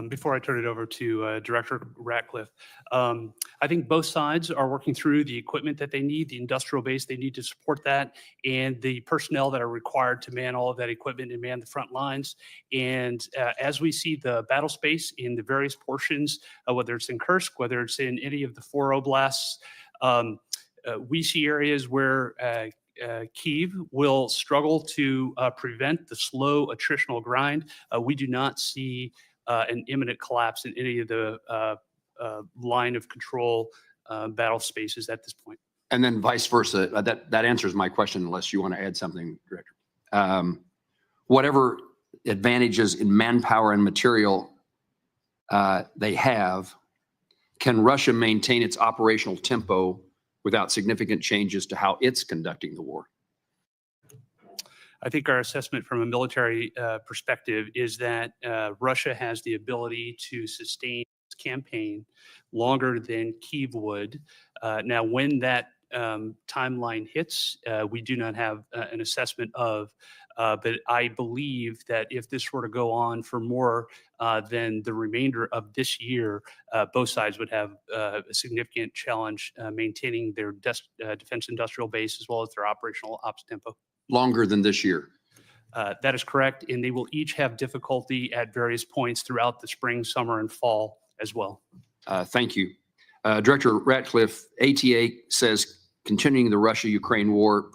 Before I turn it over to Director Ratcliffe, I think both sides are working through the equipment that they need, the industrial base they need to support that, and the personnel that are required to man all of that equipment and man the front lines. And as we see the battle space in the various portions, whether it's in Kursk, whether it's in any of the 4 oblasts, we see areas where Kyiv will struggle to prevent the slow attritional grind. We do not see an imminent collapse in any of the line of control battle spaces at this point. And then vice versa. That answers my question, unless you want to add something, Director. Whatever advantages in manpower and material they have, can Russia maintain its operational tempo without significant changes to how it's conducting the war? I think our assessment from a military perspective is that Russia has the ability to sustain its campaign longer than Kyiv would. Now, when that timeline hits, we do not have an assessment of, but I believe that if this were to go on for more than the remainder of this year, both sides would have a significant challenge maintaining their defense industrial base as well as their operational ops tempo. Longer than this year? That is correct, and they will each have difficulty at various points throughout the spring, summer, and fall as well. Thank you. Director Ratcliffe, ATA says continuing the Russia-Ukraine war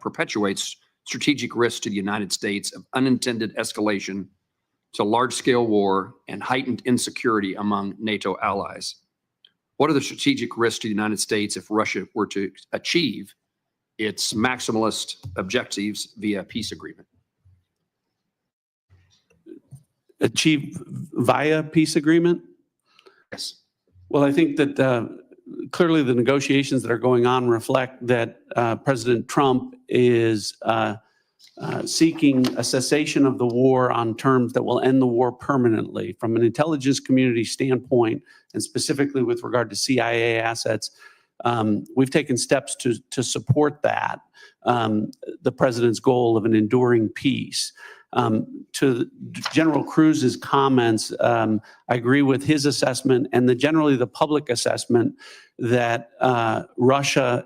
perpetuates strategic risks to the United States of unintended escalation to large-scale war and heightened insecurity among NATO allies. What are the strategic risks to the United States if Russia were to achieve its maximalist objectives via peace agreement? Achieve via peace agreement? Yes. Well, I think that clearly the negotiations that are going on reflect that President Trump is seeking a cessation of the war on terms that will end the war permanently. From an intelligence community standpoint, and specifically with regard to CIA assets, we've taken steps to support that, the president's goal of an enduring peace. To General Cruz's comments, I agree with his assessment and generally the public assessment that Russia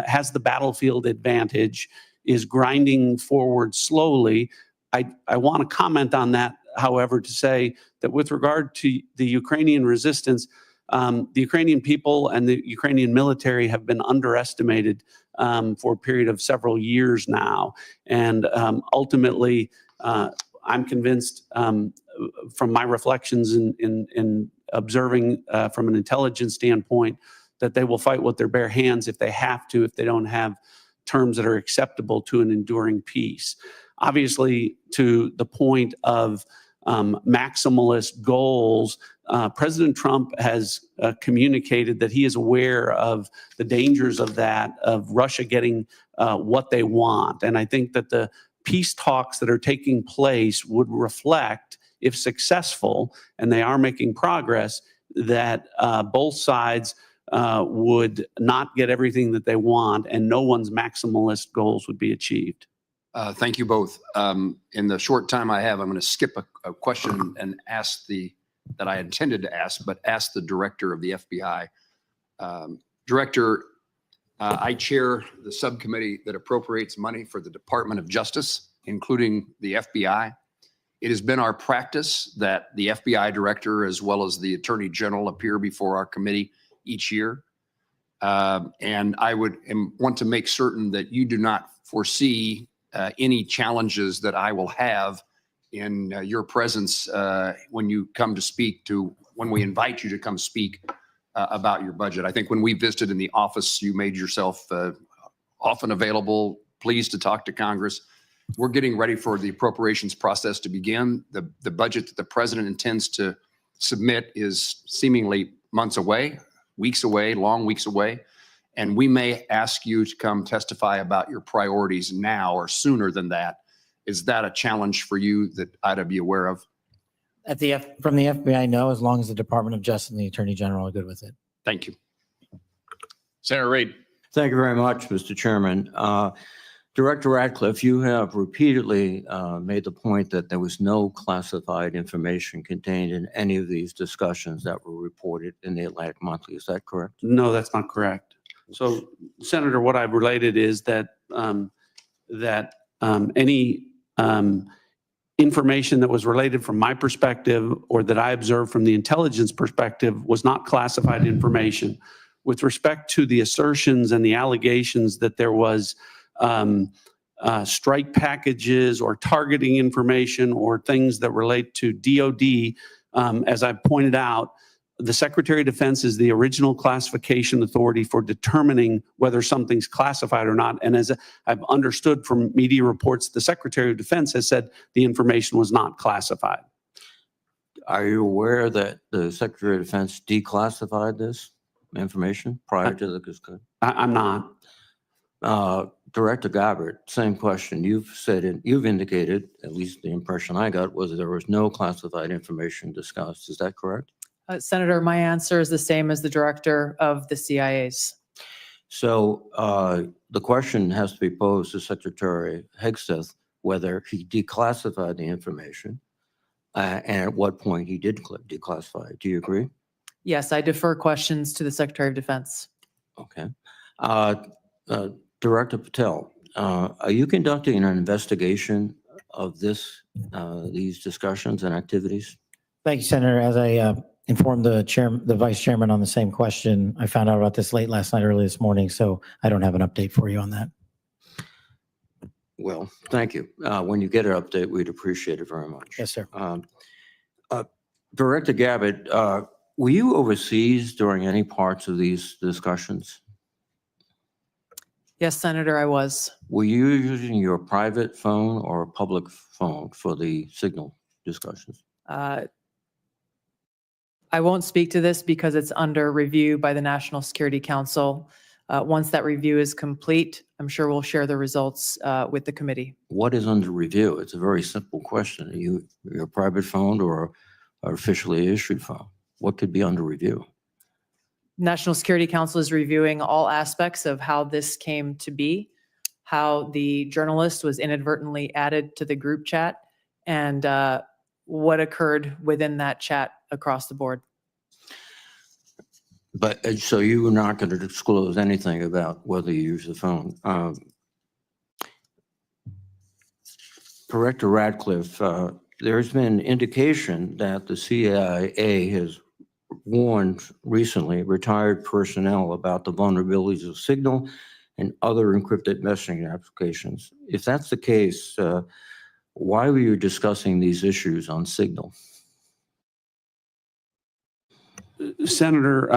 has the battlefield advantage, is grinding forward slowly. I want to comment on that, however, to say that with regard to the Ukrainian resistance, the Ukrainian people and the Ukrainian military have been underestimated for a period of several years now. And ultimately, I'm convinced from my reflections in observing from an intelligence standpoint that they will fight with their bare hands if they have to, if they don't have terms that are acceptable to an enduring peace. obviously, to the point of maximalist goals, President Trump has communicated that he is aware of the dangers of that, of Russia getting what they want. And I think that the peace talks that are taking place would reflect, if successful, and they are making progress, that both sides would not get everything that they want and no one's maximalist goals would be achieved. Thank you both. In the short time I have, I'm going to skip a question and ask that I intended to ask, but ask the director of the FBI. Director, I chair the subcommittee that appropriates money for the Department of Justice, including the FBI. It has been our practice that the FBI director, as well as the Attorney General, appear before our committee each year. And I want to make certain that you do not foresee any challenges that I will have in your presence when you come to speak when we invite you to come speak about your budget. I think when we visited in the office, you made yourself often available, pleased to talk to Congress. We're getting ready for the appropriations process to begin. The budget that the president intends to submit is seemingly months away, weeks away, long weeks away. And we may ask you to come testify about your priorities now or sooner than that. Is that a challenge for you that I ought to be aware of? From the FBI, no, as long as the Department of Justice and the Attorney General are good with it. Thank you. Senator Reid. Thank you very much, Mr. Chairman. Director Ratcliffe, you have repeatedly made the point that there was no classified information contained in any of these discussions that were reported in the Atlantic Monthly. Is that correct? No, that's not correct. So, Senator, what I've related is that any information that was related from my perspective or that I observed from the intelligence perspective was not classified information. With respect to the assertions and the allegations that there was strike packages or targeting information or things that relate to DOD, as I pointed out, the Secretary of Defense is the original classification authority for determining whether something's classified or not. And as I've understood from media reports, the Secretary of Defense has said the information was not classified. Are you aware that the Secretary of Defense declassified this information prior to the discussion? I'm not. Director Gabbard, same question. You've indicated, at least the impression I got, was there was no classified information discussed. Is that correct? Senator, my answer is the same as the director of the CIA's. So the question has to be posed to Secretary Hegseth whether he declassified the information and at what point he did declassify it. Do you agree? Yes, I defer questions to the Secretary of Defense. Okay. Director Patel, are you conducting an investigation of these discussions and activities? Thank you, Senator. As I informed the vice chairman on the same question, I found out about this late last night, early this morning, so I don't have an update for you on that. Well, thank you. When you get an update, we'd appreciate it very much. Yes, sir. Director Gabbard, were you overseas during any parts of these discussions? Yes, Senator, I was. Were you using your private phone or a public phone for the signal discussions? I won't speak to this because it's under review by the National Security Council. Once that review is complete, I'm sure we'll share the results with the committee. What is under review? It's a very simple question. Are you your private phone or officially issued phone? What could be under review? National Security Council is reviewing all aspects of how this came to be, how the journalist was inadvertently added to the group chat, and what occurred within that chat across the board. But so you were not going to disclose anything about whether you use the phone. Director Ratcliffe, there's been indication that the CIA has warned recently retired personnel about the vulnerabilities of Signal and other encrypted messaging applications. If that's the case, why were you discussing these issues on Signal? Senator,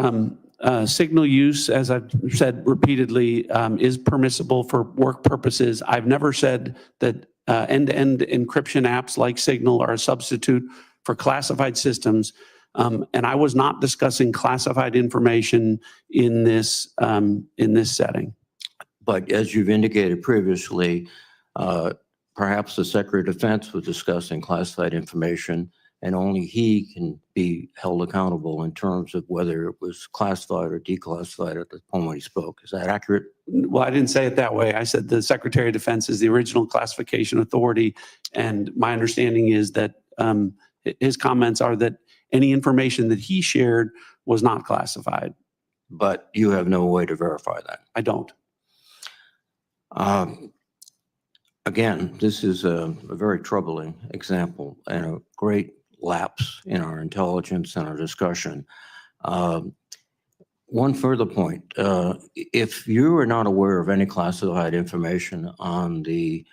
signal use, as I've said repeatedly, is permissible for work purposes. I've never said that end-to-end encryption apps like Signal are a substitute for classified systems. And I was not discussing classified information in this setting. But as you've indicated previously, perhaps the Secretary of Defense was discussing classified information, and only he can be held accountable in terms of whether it was classified or declassified at the point when he spoke. Is that accurate? Well, I didn't say it that way. I said the Secretary of Defense is the original classification authority. And my understanding is that his comments are that any information that he shared was not classified. But you have no way to verify that. I don't. Again, this is a very troubling example and a great lapse in our intelligence and our discussion. One further point, if you are not aware of any classified information on the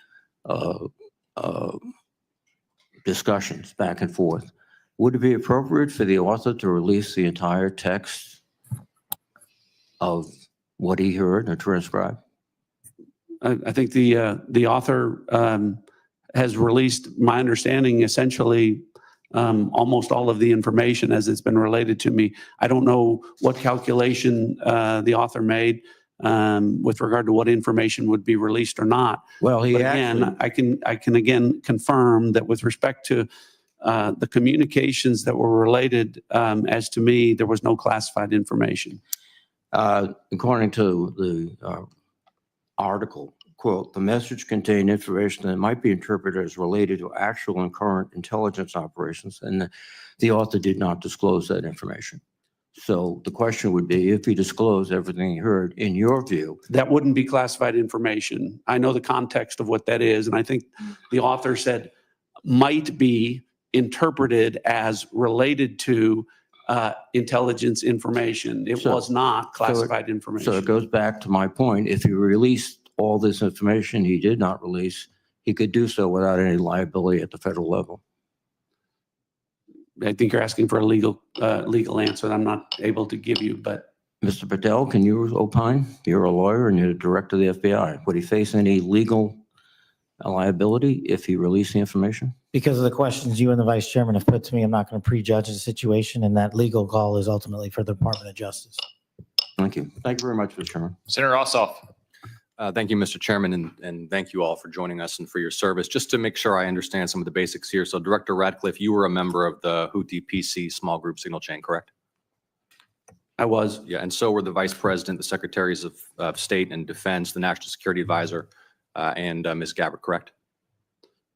discussions back and forth, would it be appropriate for the author to release the entire text of what he heard or transcribed? I think the author has released, my understanding, essentially almost all of the information as it's been related to me. I don't know what calculation the author made with regard to what information would be released or not. Well, he But again, I can again confirm that with respect to the communications that were related, as to me, there was no classified information. According to the article, quote, the message contained information that might be interpreted as related to actual and current intelligence operations, and the author did not disclose that information. So the question would be, if he disclosed everything he heard, in your view, that wouldn't be classified information. I know the context of what that is, and I think the author said might be interpreted as related to intelligence information. It was not classified information. So it goes back to my point. If he released all this information he did not release, he could do so without any liability at the federal level. I think you're asking for a legal answer that I'm not able to give you, but. Mr. Patel, can you opine? You're a lawyer and you're the director of the FBI. Would he face any legal liability if he released the information? Because of the questions you and the vice chairman have put to me, I'm not going to prejudge the situation, and that legal call is ultimately for the Department of Justice. Thank you. Thank you very much, Mr. Chairman. Senator Ossoff. Thank you, Mr. Chairman, and thank you all for joining us and for your service. Just to make sure I understand some of the basics here. So Director Radcliffe, you were a member of the Houthi PC small group signal chain, correct? I was. Yeah, and so were the Vice President, the Secretaries of State and Defense, the National Security Advisor, and Ms. Gabbard, correct?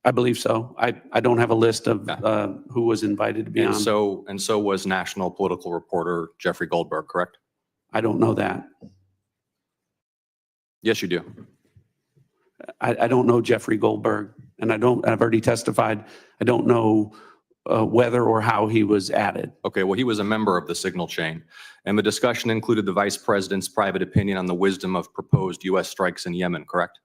I believe so. I don't have a list of who was invited to be on. And so was National Political Reporter Jeffrey Goldberg, correct? I don't know that. Yes, you do. I don't know Jeffrey Goldberg, and I've already testified. I don't know whether or how he was added. Okay, well, he was a member of the signal chain, and the discussion included the Vice President's private opinion on the wisdom of proposed U.S. strikes in Yemen, correct?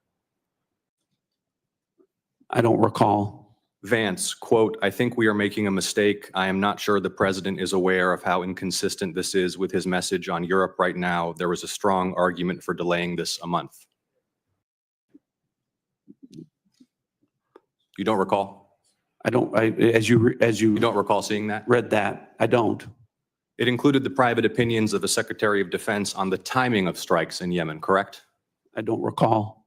I don't recall. Vance, quote, I think we are making a mistake. I am not sure the president is aware of how inconsistent this is with his message on Europe right now. There was a strong argument for delaying this a month. You don't recall? I don't, as you don't recall seeing that? Read that. I don't. It included the private opinions of the Secretary of Defense on the timing of strikes in Yemen, correct? I don't recall.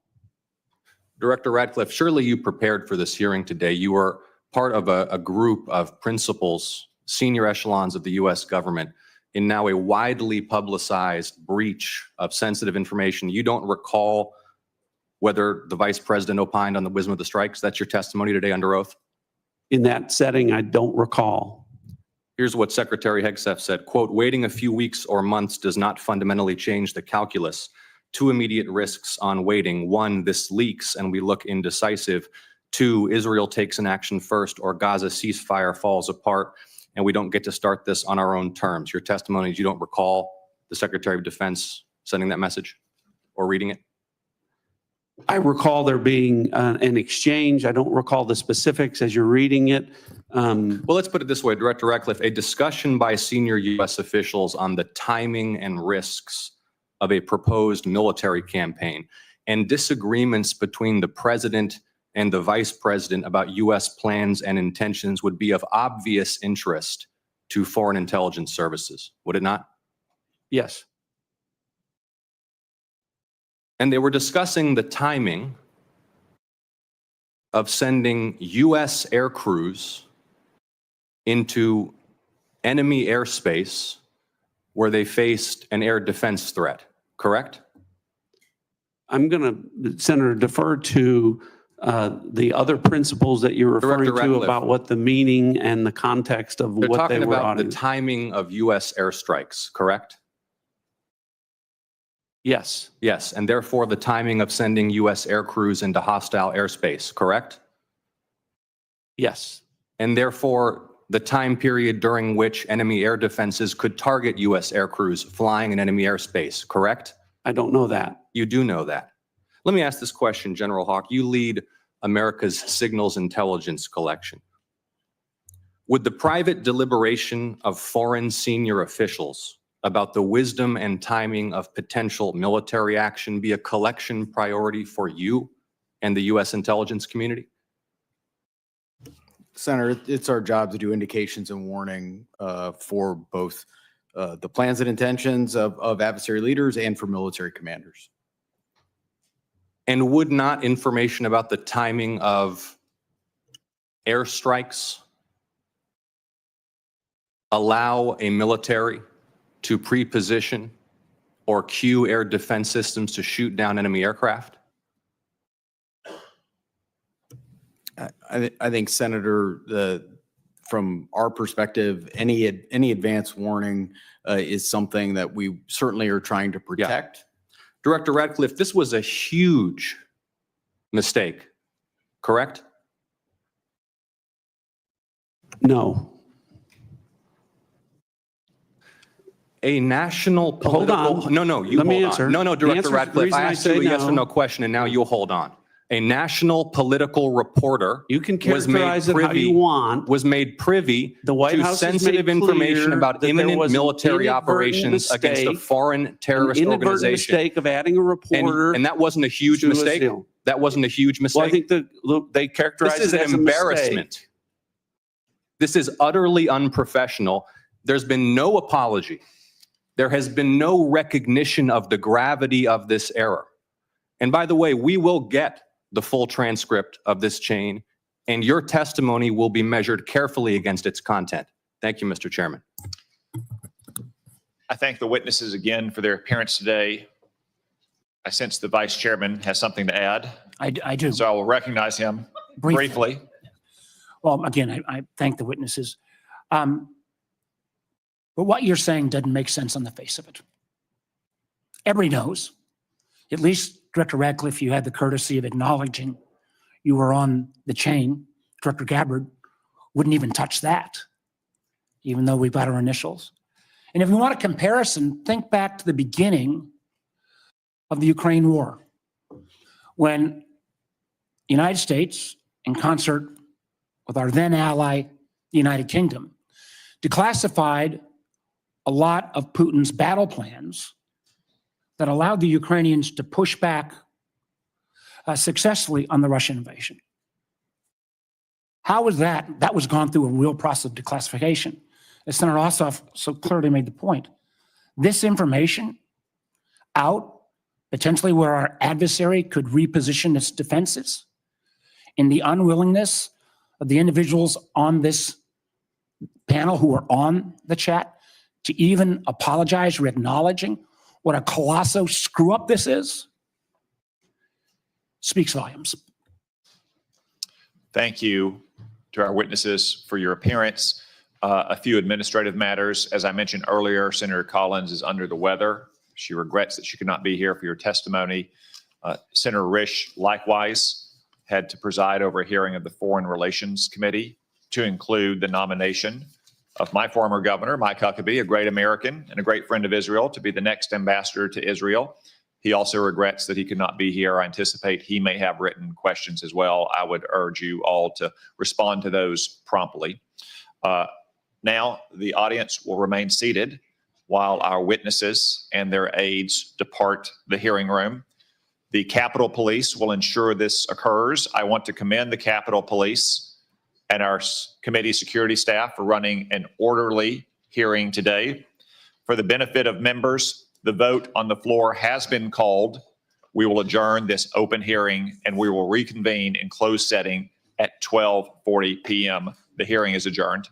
Director Radcliffe, surely you prepared for this hearing today. You were part of a group of principals, senior echelons of the U.S. government in now a widely publicized breach of sensitive information. You don't recall whether the Vice President opined on the wisdom of the strikes? That's your testimony today under oath? In that setting, I don't recall. Here's what Secretary Hegseth said, quote, waiting a few weeks or months does not fundamentally change the calculus. Two immediate risks on waiting. One, this leaks and we look indecisive. Two, Israel takes an action first or Gaza ceasefire falls apart and we don't get to start this on our own terms. Your testimony is you don't recall the Secretary of Defense sending that message or reading it? I recall there being an exchange. I don't recall the specifics as you're reading it. Well, let's put it this way, Director Radcliffe, a discussion by senior U.S. officials on the timing and risks of a proposed military campaign and disagreements between the president and the vice president about U.S. plans and intentions would be of obvious interest to foreign intelligence services, would it not? Yes. And they were discussing the timing of sending U.S. air crews into enemy airspace where they faced an air defense threat, correct? I'm going to, Senator, defer to the other principles that you're referring Director to Ratcliffe. about what the meaning and the context of They're what they talking were about the auditing. timing of U.S. airstrikes, correct? Yes. Yes, and therefore the timing of sending U.S. air crews into hostile airspace, correct? Yes. And therefore the time period during which enemy air defenses could target U.S. air crews flying in enemy airspace, correct? I don't know that. You do know that. Let me ask this question, General Hawk. You lead America's signals intelligence collection. Would the private deliberation of foreign senior officials about the wisdom and timing of potential military action be a collection priority for you and the U.S. intelligence community? Senator, it's our job to do indications and warning for both the plans and intentions of adversary leaders and for military commanders. And would not information about the timing of airstrikes allow a military to pre-position or cue air defense systems to shoot down enemy aircraft? I think, Senator, from our perspective, any advance warning is something that we certainly are trying to protect. Director Ratcliffe, this was a huge mistake, correct? No. A national political... Hold on. No, you Let me hold answer. on. No, The Director answer- the Ratcliffe, reason I I asked say you a yes or no- no question, and now you hold on. A national political reporter You can was made characterize it how you want. was made privy The White to House has made sensitive information clear about that there imminent was an military inadvertent operations against a mistake, foreign terrorist An inadvertent organization. mistake of adding a reporter. And that wasn't a huge to a mistake? deal. That wasn't a huge mistake? Well, I think they characterize This is it an as a mistake. embarrassment. This is utterly unprofessional. There's been no apology. There has been no recognition of the gravity of this error. And by the way, we will get the full transcript of this chain, and your testimony will be measured carefully against its content. Thank you, Mr. Chairman. I thank the witnesses again for their appearance today. I sense the vice chairman has something to add. I do. So I will recognize him briefly. Well, again, I thank the witnesses. But what you're saying doesn't make sense on the face of it. Everybody knows, at least Director Ratcliffe, you had the courtesy of acknowledging you were on the chain. Director Gabbard wouldn't even touch that, even though we've got our initials. And if you want a comparison, think back to the beginning of the Ukraine war, when the United States, in concert with our then ally, the United Kingdom, declassified a lot of Putin's battle plans that allowed the Ukrainians to push back successfully on the Russian invasion. How was that? That was gone through a real process of declassification. As Senator Ossoff so clearly made the point, this information out, potentially where our adversary could reposition its defenses, in the unwillingness of the individuals on this panel who are on the chat to even apologize or acknowledging what a colossal screw up this is, speaks volumes. Thank you to our witnesses for your appearance. A few administrative matters. As I mentioned earlier, Senator Collins is under the weather. She regrets that she could not be here for your testimony. Senator Risch likewise had to preside over a hearing of the Foreign Relations Committee to include the nomination of my former governor, Mike Huckabee, a great American and a great friend of Israel, to be the next ambassador to Israel. He also regrets that he could not be here. I anticipate he may have written questions as well. I would urge you all to respond to those promptly. Now, the audience will remain seated while our witnesses and their aides depart the hearing room. The Capitol Police will ensure this occurs. I want to commend the Capitol Police and our committee security staff for running an orderly hearing today. For the benefit of members, the vote on the floor has been called. We will adjourn this open hearing and we will reconvene in closed setting at 12:40 p.m. The hearing is adjourned.